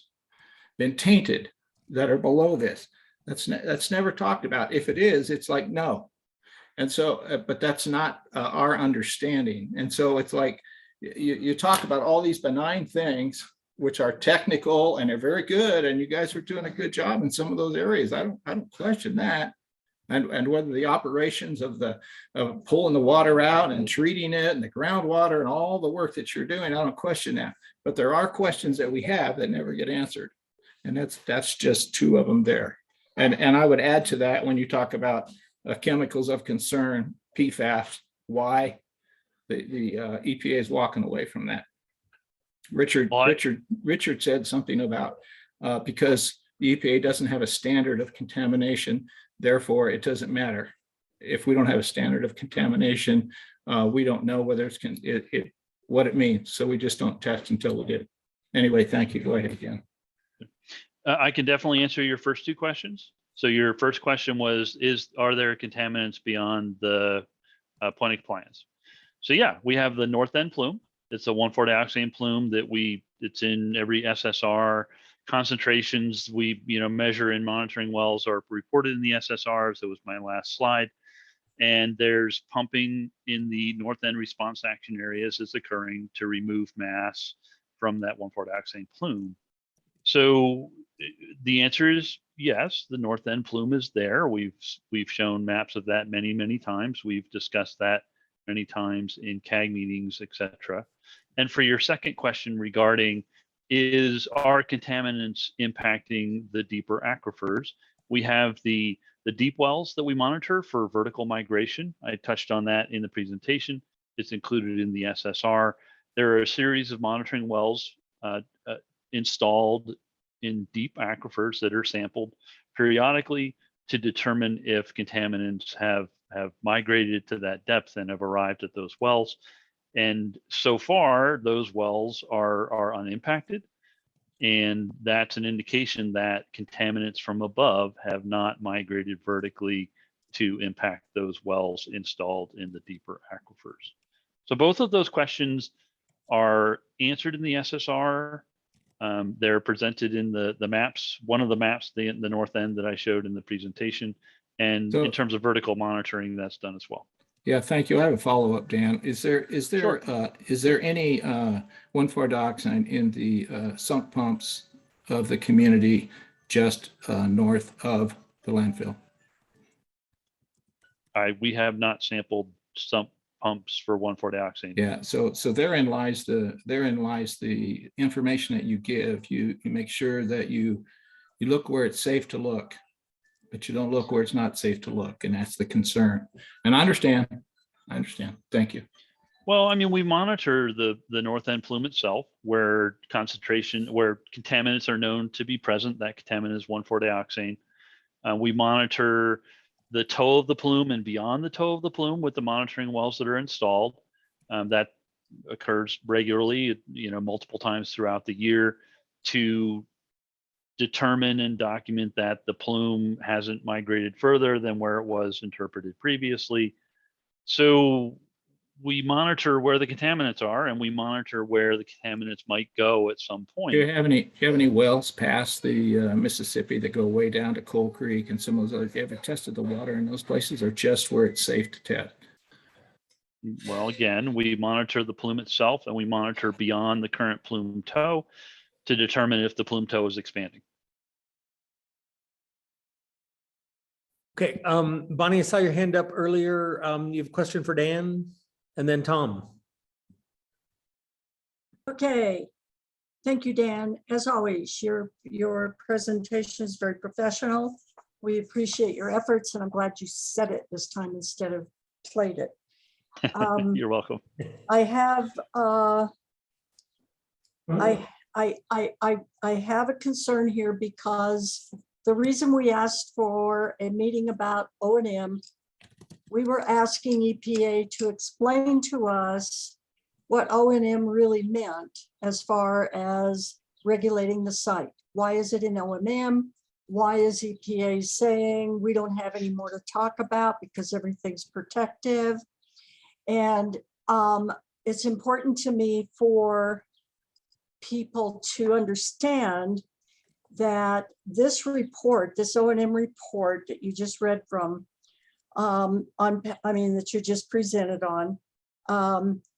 been tainted that are below this? That's never talked about. If it is, it's like, no. And so, but that's not our understanding. And so it's like, you talk about all these benign things, which are technical and are very good, and you guys are doing a good job in some of those areas. I don't question that. And whether the operations of pulling the water out and treating it and the groundwater and all the work that you're doing, I don't question that. But there are questions that we have that never get answered. And that's just 2 of them there. And I would add to that, when you talk about chemicals of concern, PFAS, why the EPA is walking away from that. Richard said something about because the EPA doesn't have a standard of contamination, therefore it doesn't matter. If we don't have a standard of contamination, we don't know whether what it means. So we just don't test until we do. Anyway, thank you. Go ahead again. I can definitely answer your first 2 questions. So your first question was, are there contaminants beyond the point of compliance? So yeah, we have the north end plume. It's a 1,4-dioxane plume that it's in every SSR. Concentrations we measure in monitoring wells are reported in the SSRs. That was my last slide. And there's pumping in the north end response action areas is occurring to remove mass from that 1,4-dioxane plume. So the answer is yes, the north end plume is there. We've shown maps of that many times. We've discussed that many times in CAG meetings, etc. And for your second question regarding are contaminants impacting the deeper aquifers, we have the deep wells that we monitor for vertical migration. I touched on that in the presentation. It's included in the SSR. There are a series of monitoring wells installed in deep aquifers that are sampled periodically to determine if contaminants have migrated to that depth and have arrived at those wells. And so far, those wells are unimpacted. And that's an indication that contaminants from above have not migrated vertically to impact those wells installed in the deeper aquifers. So both of those questions are answered in the SSR. They're presented in the maps, one of the maps, the north end that I showed in the presentation. And in terms of vertical monitoring, that's done as well. Yeah, thank you. I have a follow-up, Dan. Is there Sure. Is there any 1,4-dioxane in the sump pumps of the community just north of the landfill? We have not sampled sump pumps for 1,4-dioxane. Yeah, so therein lies the information that you give. You make sure that you look where it's safe to look, but you don't look where it's not safe to look, and that's the concern. And I understand. Thank you. Well, I mean, we monitor the north end plume itself, where contaminants are known to be present. That contaminant is 1,4-dioxane. We monitor the toe of the plume and beyond the toe of the plume with the monitoring wells that are installed. That occurs regularly, multiple times throughout the year, to determine and document that the plume hasn't migrated further than where it was interpreted previously. So we monitor where the contaminants are, and we monitor where the contaminants might go at some point. Do you have any wells past the Mississippi that go way down to Coal Creek and some of those? Have you ever tested the water in those places, or just where it's safe to test? Well, again, we monitor the plume itself, and we monitor beyond the current plume toe to determine if the plume toe is expanding. Okay, Bonnie, I saw your hand up earlier. You have a question for Dan, and then Tom. Okay, thank you, Dan. As always, your presentation is very professional. We appreciate your efforts, and I'm glad you said it this time instead of played it. You're welcome. I have I have a concern here, because the reason we asked for a meeting about O&M, we were asking EPA to explain to us what O&M really meant as far as regulating the site. Why is it in O&M? Why is EPA saying we don't have any more to talk about because everything's protective? And it's important to me for people to understand that this report, this O&M report that you just read from, that you just presented on,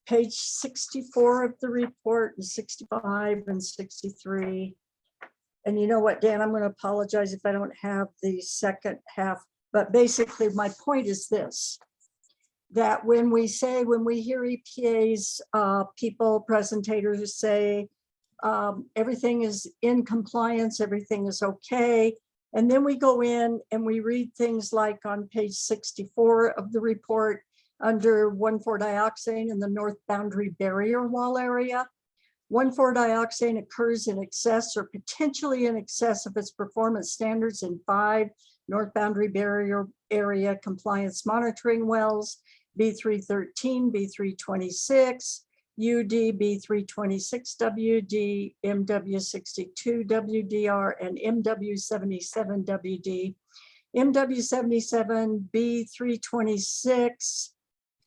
page 64 of the report, and 65 and 63. And you know what, Dan, I'm going to apologize if I don't have the second half, but basically my point is this, that when we hear EPA's presentators say, everything is in compliance, everything is okay. And then we go in and we read things like on page 64 of the report, under 1,4-dioxane in the north boundary barrier wall area. 1,4-dioxane occurs in excess or potentially in excess of its performance standards in 5 north boundary barrier area compliance monitoring wells: B313, B326, UD, B326 WD, MW62 WDR, and MW77 WD. MW77, B326,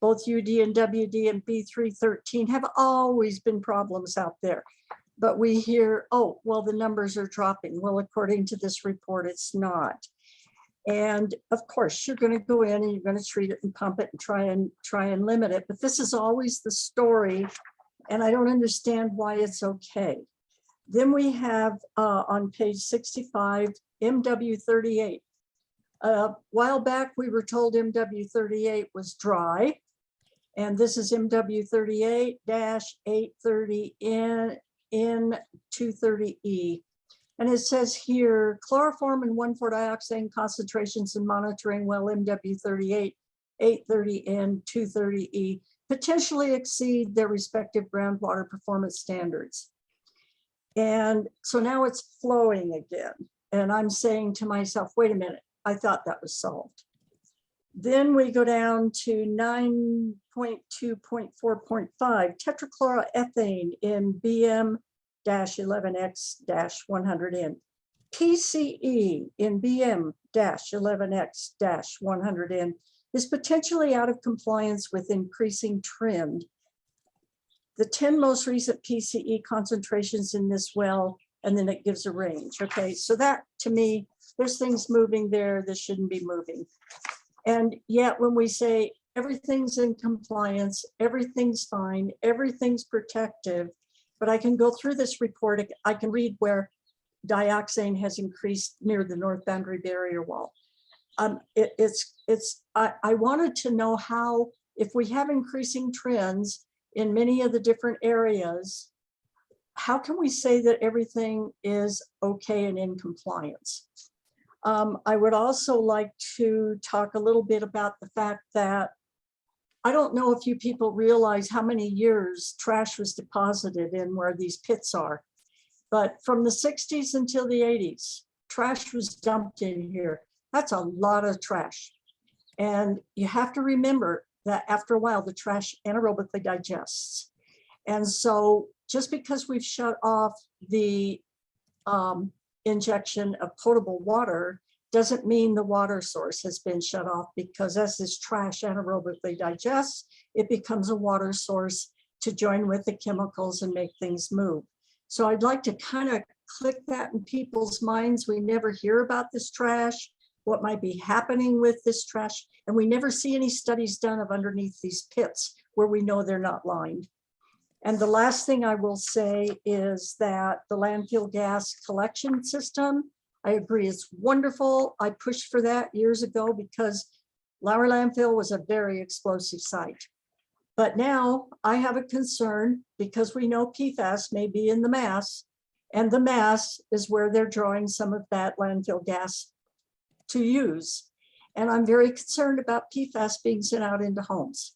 both UD and WD, and B313 have always been problems out there. But we hear, oh, well, the numbers are dropping. Well, according to this report, it's not. And of course, you're going to go in and you're going to treat it and pump it and try and limit it. But this is always the story, and I don't understand why it's okay. Then we have on page 65, MW38. A while back, we were told MW38 was dry, and this is MW38-830N230E. And it says here, chloroform and 1,4-dioxane concentrations in monitoring well MW38-830N230E potentially exceed their respective groundwater performance standards. And so now it's flowing again. And I'm saying to myself, wait a minute, I thought that was solved. Then we go down to 9.2.4.5, tetrachloroethane in BM-11X-100N. PCE in BM-11X-100N is potentially out of compliance with increasing trend. The 10 most recent PCE concentrations in this well, and then it gives a range. Okay, so that to me, there's things moving there that shouldn't be moving. And yet when we say everything's in compliance, everything's fine, everything's protective, but I can go through this report, I can read where dioxane has increased near the north boundary barrier wall. I wanted to know how if we have increasing trends in many of the different areas, how can we say that everything is okay and in compliance? I would also like to talk a little bit about the fact that I don't know if you people realize how many years trash was deposited in where these pits are, but from the 60s until the 80s, trash was dumped in here. That's a lot of trash. And you have to remember that after a while, the trash anaerobically digests. And so just because we've shut off the injection of potable water doesn't mean the water source has been shut off, because as this trash anaerobically digests, it becomes a water source to join with the chemicals and make things move. So I'd like to kind of click that in people's minds. We never hear about this trash, what might be happening with this trash, and we never see any studies done of underneath these pits where we know they're not lined. And the last thing I will say is that the landfill gas collection system, I agree, it's wonderful. I pushed for that years ago because Lowry Landfill was a very explosive site. But now I have a concern because we know PFAS may be in the mass, and the mass is where they're drawing some of that landfill gas to use. And I'm very concerned about PFAS being sent out into homes.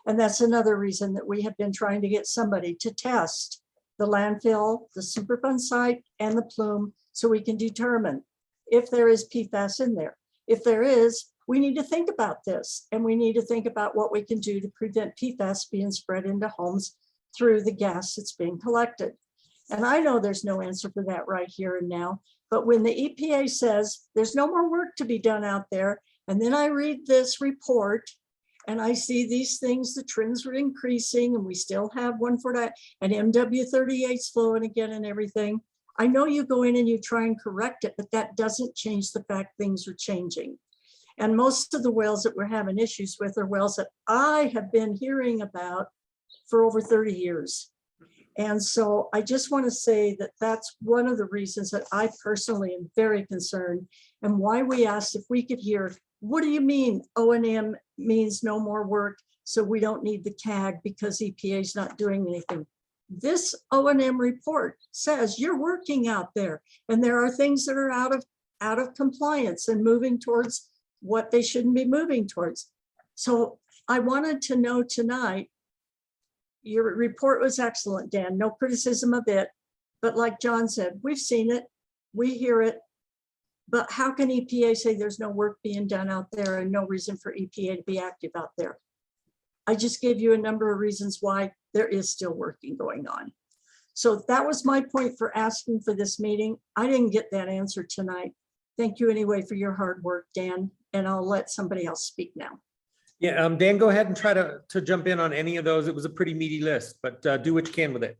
And that's another reason that we have been trying to get somebody to test the landfill, the Superfund site, and the plume, so we can determine if there is PFAS in there. If there is, we need to think about this, and we need to think about what we can do to prevent PFAS being spread into homes through the gas that's being collected. And I know there's no answer for that right here and now, but when the EPA says there's no more work to be done out there, and then I read this report and I see these things, the trends are increasing, and we still have 149 and MW38's flowing again and everything. I know you go in and you try and correct it, but that doesn't change the fact things are changing. And most of the wells that we're having issues with are wells that I have been hearing about for over 30 years. And so I just want to say that that's one of the reasons that I personally am very concerned, and why we asked if we could hear, what do you mean O&M means no more work, so we don't need the CAG because EPA is not doing anything? This O&M report says you're working out there, and there are things that are out of compliance and moving towards what they shouldn't be moving towards. So I wanted to know tonight, your report was excellent, Dan, no criticism of it, but like John said, we've seen it, we hear it, but how can EPA say there's no work being done out there and no reason for EPA to be active out there? I just gave you a number of reasons why there is still working going on. So that was my point for asking for this meeting. I didn't get that answer tonight. Thank you anyway for your hard work, Dan, and I'll let somebody else speak now. Yeah, Dan, go ahead and try to jump in on any of those. It was a pretty meaty list, but do what you can with it.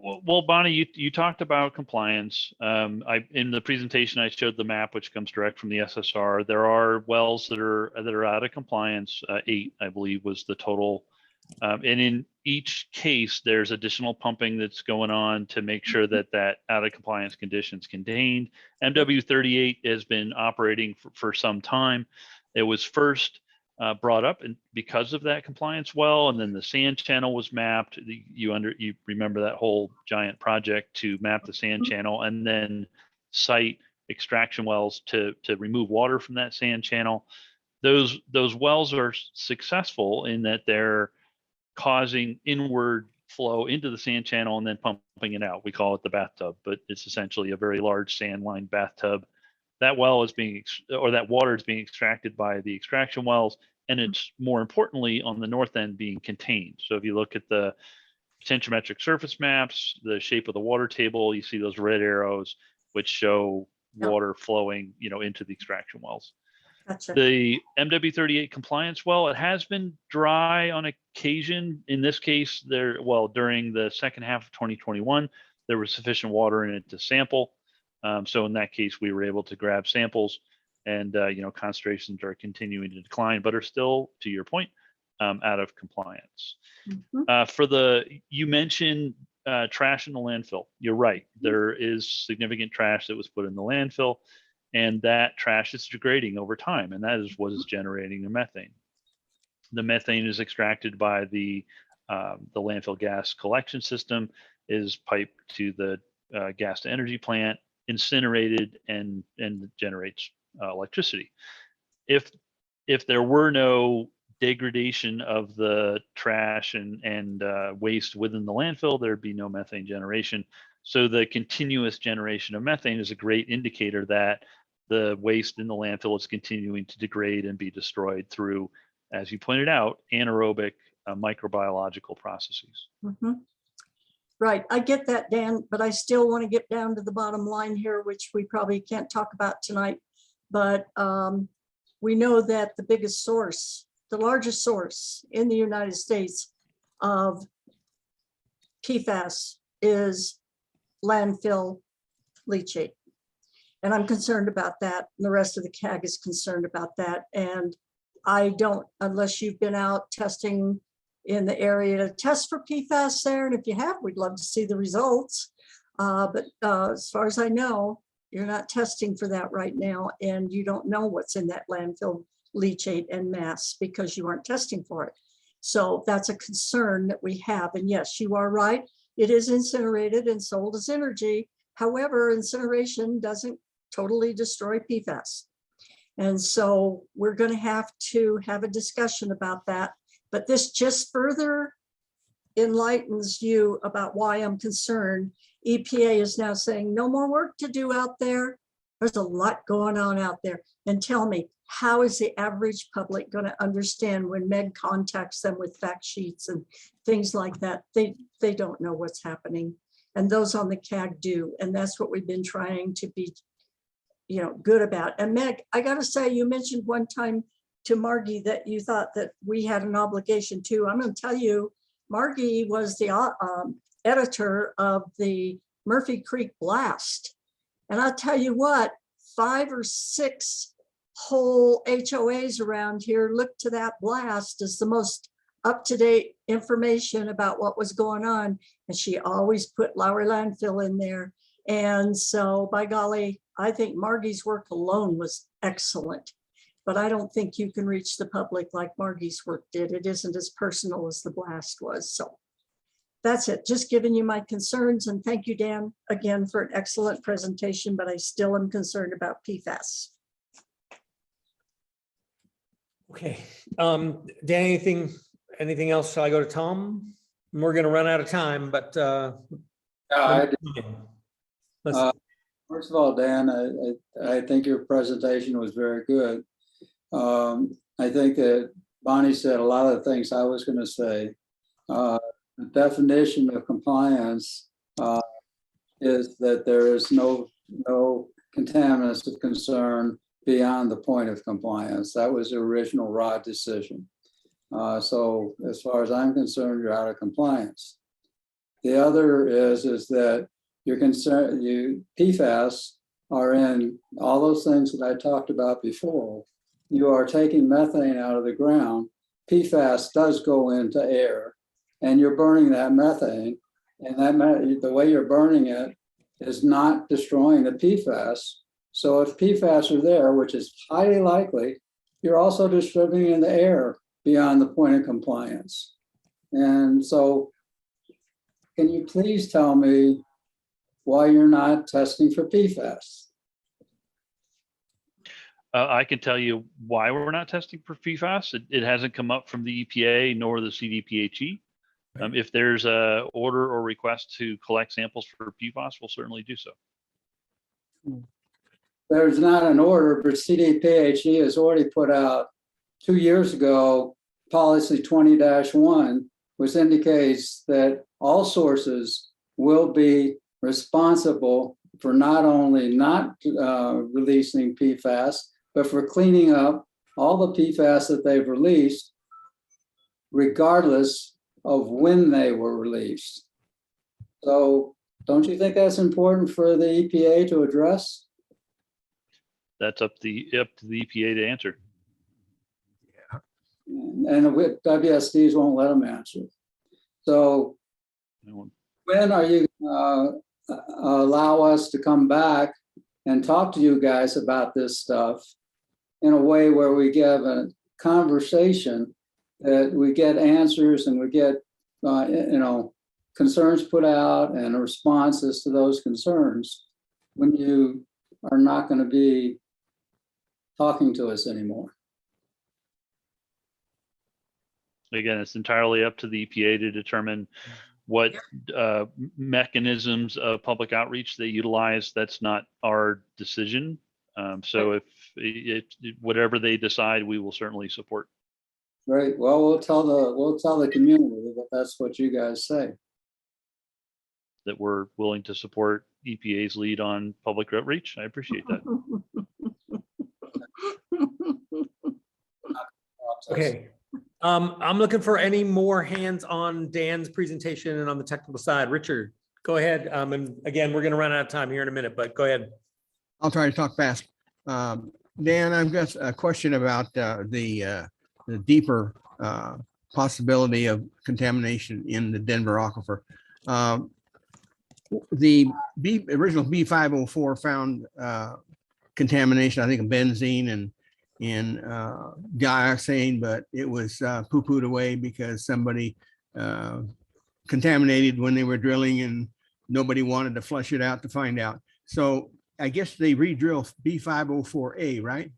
Well, Bonnie, you talked about compliance. In the presentation, I showed the map, which comes direct from the SSR. There are wells that are out of compliance. 8, I believe, was the total. And in each case, there's additional pumping that's going on to make sure that out of compliance condition is contained. MW38 has been operating for some time. It was first brought up and because of that compliance well, and then the sand channel was mapped. You remember that whole giant project to map the sand channel, and then site extraction wells to remove water from that sand channel. Those wells are successful in that they're causing inward flow into the sand channel and then pumping it out. We call it the bathtub, but it's essentially a very large sand lined bathtub. That well is that water is being extracted by the extraction wells, and it's more importantly on the north end being contained. So if you look at the potentiometric surface maps, the shape of the water table, you see those red arrows, which show water flowing, into the extraction wells. Gotcha. The MW38 compliance well, it has been dry on occasion. In this case, during the second half of 2021, there was sufficient water in it to sample. So in that case, we were able to grab samples, and concentrations are continuing to decline, but are still, to your point, out of compliance. You mentioned trash in the landfill. You're right. There is significant trash that was put in the landfill, and that trash is degrading over time, and that is what is generating the methane. the methane is extracted by the landfill gas collection system, is piped to the gas to energy plant, incinerated, and generates electricity. If there were no degradation of the trash and waste within the landfill, there'd be no methane generation. So the continuous generation of methane is a great indicator that the waste in the landfill is continuing to degrade and be destroyed through, as you pointed out, anaerobic microbiological processes. Mhm. Right, I get that, Dan, but I still want to get down to the bottom line here, which we probably can't talk about tonight. But we know that the biggest source, the largest source in the United States of PFAS is landfill leachate. And I'm concerned about that. And the rest of the CAG is concerned about that. And I don't, unless you've been out testing in the area to test for PFAS there. And if you have, we'd love to see the results. But as far as I know, you're not testing for that right now. And you don't know what's in that landfill leachate en masse because you aren't testing for it. So that's a concern that we have. And yes, you are right. It is incinerated and sold as energy. However, incineration doesn't totally destroy PFAS. And so we're going to have a discussion about that. But this just further enlightens you about why I'm concerned. EPA is now saying no more work to do out there. There's a lot going on out there. And tell me, how is the average public going to understand when Meg contacts them with fact sheets and things like that? They don't know what's happening. And those on the CAG do. And that's what we've been trying to be, good about. And Meg, I got to say, you mentioned one time to Margie that you thought that we had an obligation too. I'm going to tell you, Margie was the editor of the Murphy Creek Blast. And I'll tell you what, 5 or 6 whole HOAs around here looked to that blast as the most up-to-date information about what was going on. And she always put Lowry Landfill in there. And so by golly, I think Margie's work alone was excellent. But I don't think you can reach the public like Margie's work did. It isn't as personal as the blast was. So that's it. Just giving you my concerns. And thank you, Dan, again, for an excellent presentation, but I still am concerned about PFAS. Okay, Dan, anything else? Shall I go to Tom? We're going to run out of time, but first of all, Dan, I think your presentation was very good. I think that Bonnie said a lot of the things I was going to say. The definition of compliance is that there is no contaminants of concern beyond the point of compliance. That was the original ROD decision. So as far as I'm concerned, you're out of compliance. The other is that you're concerned, PFAS are in all those things that I talked about before. You are taking methane out of the ground. PFAS does go into air and you're burning that methane, and the way you're burning it is not destroying the PFAS. So if PFAS are there, which is highly likely, you're also distributing in the air beyond the point of compliance. And so can you please tell me why you're not testing for PFAS? I can tell you why we're not testing for PFAS. It hasn't come up from the EPA nor the CDPHE. If there's a order or request to collect samples for PFAS, we'll certainly do so. There's not an order, but CDPHE has already put out 2 years ago, policy 20-1, which indicates that all sources will be responsible for not only not releasing PFAS, but for cleaning up all the PFAS that they've released, regardless of when they were released. So don't you think that's important for the EPA to address? That's up to the EPA to answer. And WSDs won't let them answer. So when are you allow us to come back and talk to you guys about this stuff in a way where we give a conversation that we get answers and we get, concerns put out and responses to those concerns when you are not going to be talking to us anymore. Again, it's entirely up to the EPA to determine what mechanisms of public outreach they utilize. That's not our decision. So if whatever they decide, we will certainly support. Right. Well, we'll tell the community that that's what you guys say. That we're willing to support EPA's lead on public outreach. I appreciate that. Okay. I'm looking for any more hands on Dan's presentation and on the technical side. Richard, go ahead. And again, we're going to run out of time here in a minute, but go ahead. I'll try to talk fast. Dan, I've got a question about the deeper possibility of contamination in the Denver aquifer. The original B504 found contamination, I think, of benzene and dioxane, but it was poo-pooed away because somebody contaminated when they were drilling and nobody wanted to flush it out to find out. So I guess they re-drill B504A, right?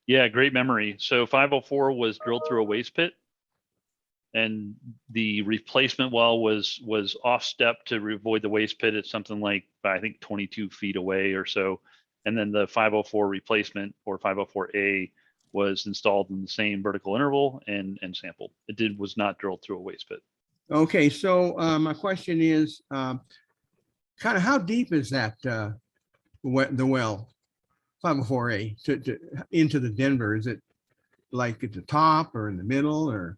Yeah, great memory. So 504 was drilled through a waste pit, and the replacement well was off step to avoid the waste pit. It's something like, I think, 22 feet away or so. And then the 504 replacement, or 504A, was installed in the same vertical interval and sampled. It was not drilled through a waste pit. Okay, so my question is, kind of how deep is that the well, 504A, to into the Denver? Is it like at the top or in the middle, or?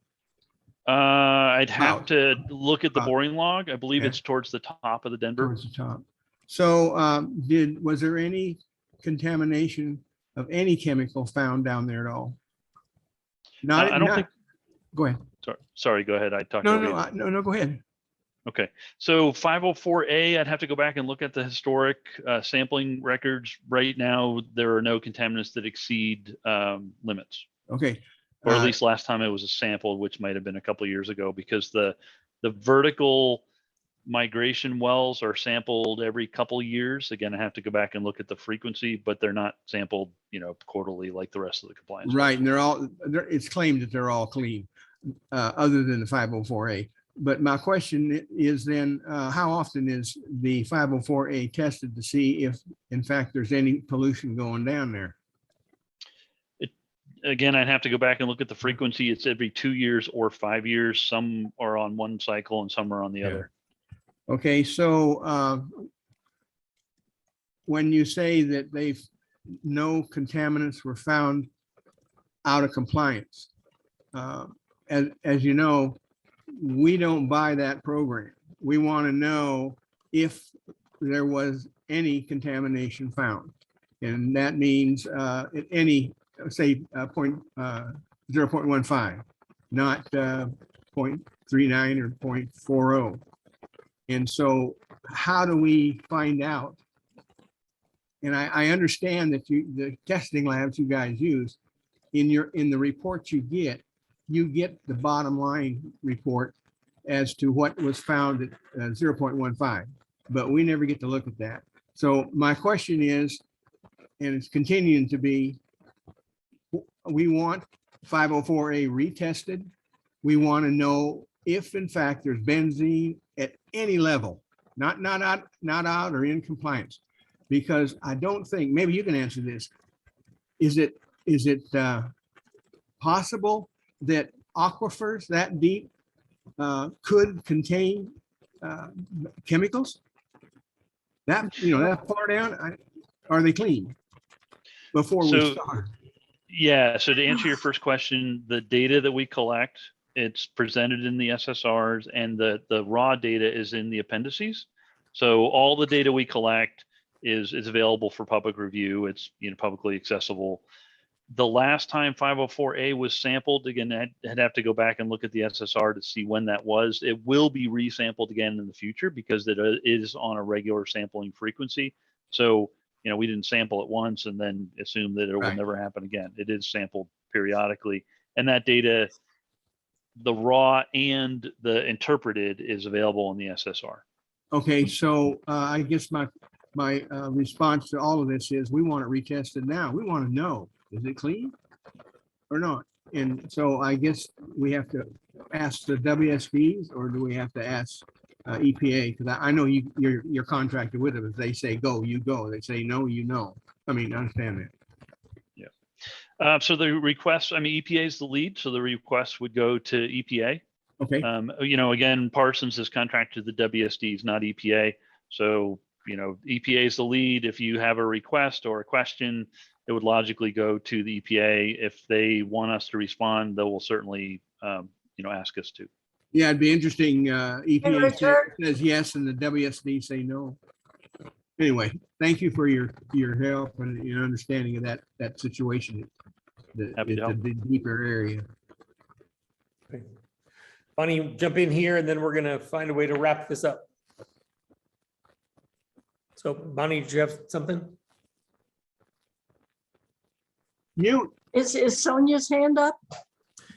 I'd have to look at the boring log. I believe Yeah. it's towards the top of the Denver. Towards the top. So was there any contamination of any chemical found down there at all? I don't think. Go ahead. Sorry, go ahead. I talked No, over no, you. no, go ahead. Okay, so 504A, I'd have to go back and look at the historic sampling records. Right now, there are no contaminants that exceed limits. Okay. Or at least last time it was a sample, which might have been a couple of years ago, because the vertical migration wells are sampled every couple of years. Again, I have to go back and look at the frequency, but they're not sampled, quarterly like the rest of the compliance. Right, and it's claimed that they're all clean, other than the 504A. But my question is then, how often is the 504A tested to see if, in fact, there's any pollution going down there? Again, I'd have to go back and look at the frequency. It's every 2 years or 5 years. Some are on one cycle and some are on the other. Okay, so when you say that no contaminants were found out of compliance, as you know, we don't buy that program. We want to know if there was any contamination found. And that means at any, say, 0.15, not 0.39 or 0.40. And so how do we find out? And I understand that the testing labs you guys use, in the reports you get the bottom line report as to what was found at 0.15, but we never get to look at that. So my question is, and it's continuing to be, we want 504A retested. We want to know if in fact there's benzene at any level, not out or in compliance, because I don't think, maybe you can answer this. Is it possible that aquifers that deep could contain chemicals that far down? Are they clean before we start? Yeah, so to answer your first question, the data that we collect, it's presented in the SSRs, and the raw data is in the appendices. So all the data we collect is available for public review. It's publicly accessible. The last time 504A was sampled, again, I'd have to go back and look at the SSR to see when that was. It will be resampled again in the future because it is on a regular sampling frequency. So, we didn't sample it once and then assume that it will never happen again. It is sampled periodically. And that data the raw and the interpreted is available in the SSR. Okay, so I guess my response to all of this is we want it retested now. We want to know, is it clean or not? And so I guess we have to ask the WSDs, or do we have to ask EPA? Because I know you're contracted with them. If they say go, you go. They say no, you know. I mean, I understand that. So the request, I mean, EPA is the lead, so the request would go to EPA. Okay. Again, Parsons is contracted to the WSDs, not EPA. So, EPA is the lead. If you have a request or a question, it would logically go to the EPA. If they want us to respond, they will certainly, ask us to. Yeah, it'd be interesting. EPA Richard. says yes, and the WSD say no. Anyway, thank you for your help and your understanding of that situation. Happy to help. The deeper area. Okay. Bonnie, jump in here and then we're gonna find a way to wrap this up. So Bonnie, did you have something? You, Is Sonia's hand up?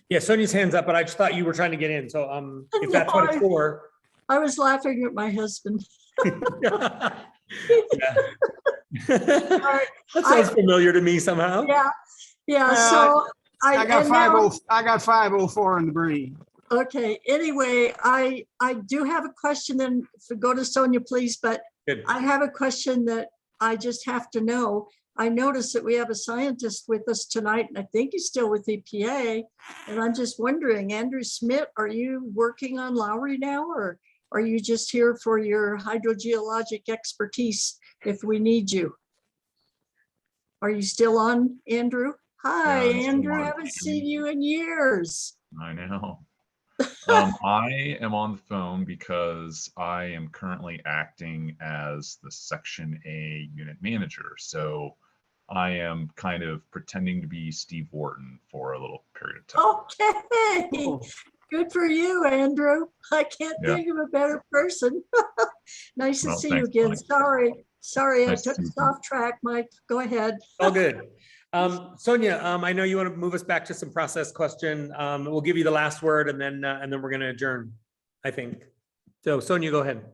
Yeah, Sonia's hand's up, but I just thought you were trying to get in. So if that's what it's for. I was laughing at my husband. Yeah. All right. That sounds familiar to me somehow. Yeah, so I got and now- 504 in the brain. Okay, anyway, I do have a question, then go to Sonia, please, but Good. I have a question that I just have to know. I noticed that we have a scientist with us tonight, and I think he's still with EPA. And I'm just wondering, Andrew Smith, are you working on Lowry now, or are you just here for your hydrogeologic expertise if we need you? Are you still on, Andrew? Hi, Yeah, I'm still Andrew, on. haven't seen you in years. I know. I am on the phone because I am currently acting as the Section A unit manager. So I am kind of pretending to be Steve Wharton for a little period of time. Okay, good for you, Andrew. I can't Yeah. think of a better person. Nice to Well, see you thanks, again. Bonnie. Sorry, Nice I to took see us you. off track, Mike. Go ahead. All good. Sonia, I know you want to move us back to some process question. We'll give you the last word and then we're going to adjourn, I think. So Sonia, go ahead.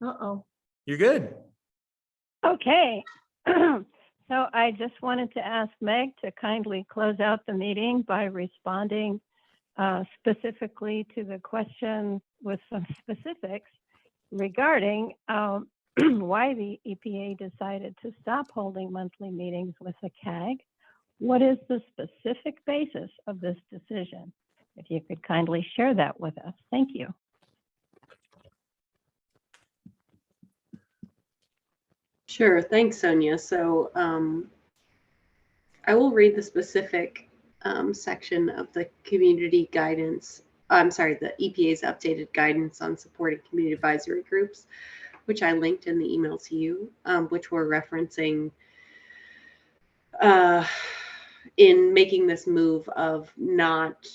Uh-oh. You're good. Okay. So I just wanted to ask Meg to kindly close out the meeting by responding specifically to the question with some specifics regarding why the EPA decided to stop holding monthly meetings with the CAG. What is the specific basis of this decision? If you could kindly share that with us. Thank you. Sure, thanks, Sonia. So I will read the specific section of the community guidance. I'm sorry, the EPA's updated guidance on supporting community advisory groups, which I linked in the email to you, which we're referencing in making this move of not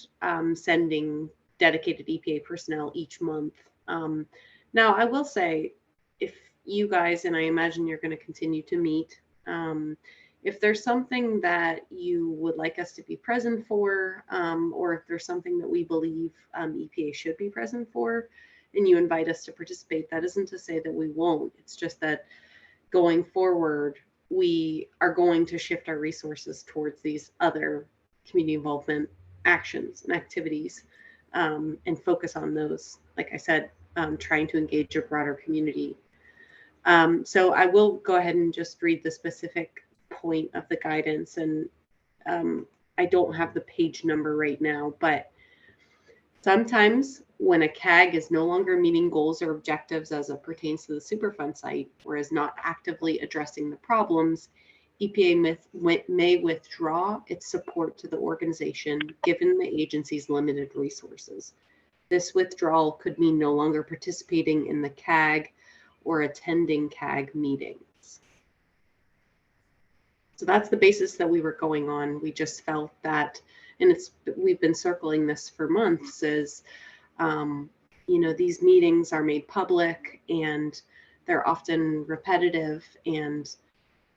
sending dedicated EPA personnel each month. Now, I will say, if you guys, and I imagine you're going to continue to meet, if there's something that you would like us to be present for, or if there's something that we believe EPA should be present for, and you invite us to participate, that isn't to say that we won't. It's just that going forward, we are going to shift our resources towards these other community involvement actions and activities, and focus on those. Like I said, trying to engage a broader community. So I will go ahead and just read the specific point of the guidance, and I don't have the page number right now, but sometimes when a CAG is no longer meeting goals or objectives as it pertains to the Superfund site, or is not actively addressing the problems, EPA may withdraw its support to the organization given the agency's limited resources. This withdrawal could mean no longer participating in the CAG or attending CAG meetings. So that's the basis that we were going on. We just felt that, and we've been circling this for months, is these meetings are made public and they're often repetitive, and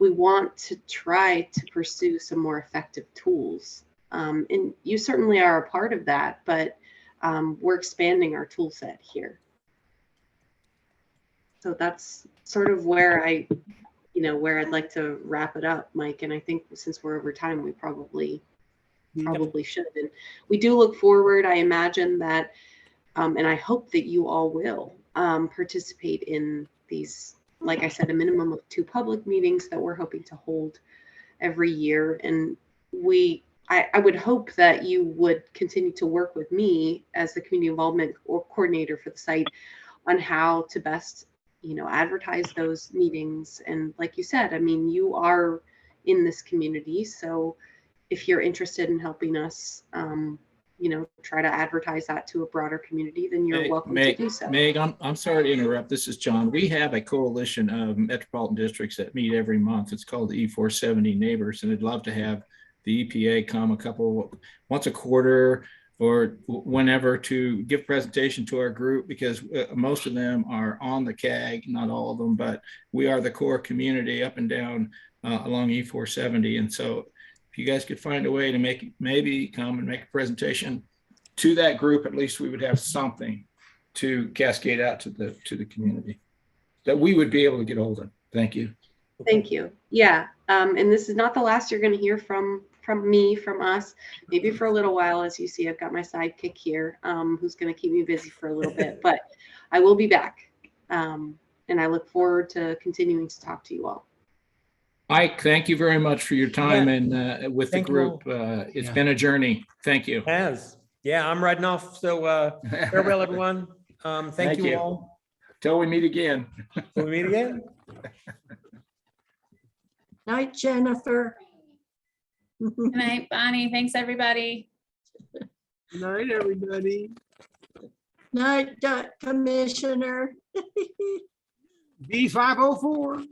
we want to try to pursue some more effective tools. And you certainly are a part of that, but we're expanding our tool set here. So that's sort of where where I'd like to wrap it up, Mike. And I think since we're over time, we probably should. And we do look forward. I imagine that, and I hope that you all will participate in these, like I said, a minimum of 2 public meetings that we're hoping to hold every year. And I would hope that you would continue to work with me as the community involvement or coordinator for the site on how to best, advertise those meetings. And like you said, I mean, you are in this community. So if you're interested in helping us, try to advertise that to a broader community, then you're welcome to do so. Meg, I'm sorry to interrupt. This is John. We have a coalition of metropolitan districts that meet every month. It's called the E470 Neighbors, and I'd love to have the EPA come once a quarter or whenever to give presentation to our group, because most of them are on the CAG, not all of them, but we are the core community up and down along E470. And so if you guys could find a way to maybe come and make a presentation to that group, at least we would have something to cascade out to the community that we would be able to get hold of. Thank you. Thank you. Yeah. And this is not the last you're going to hear from me, from us, maybe for a little while. As you see, I've got my sidekick here, who's going to keep me busy for a little bit, but I will be back. And I look forward to continuing to talk to you all. Mike, thank you very much for your time and with the group. It's been a journey. Thank you. It has. Yeah, I'm riding off. So farewell, everyone. Thank you all. Till we meet again. Till we meet again. Night, Jennifer. Good night, Bonnie. Thanks, everybody. Good night, everybody. Night, Commissioner. B504.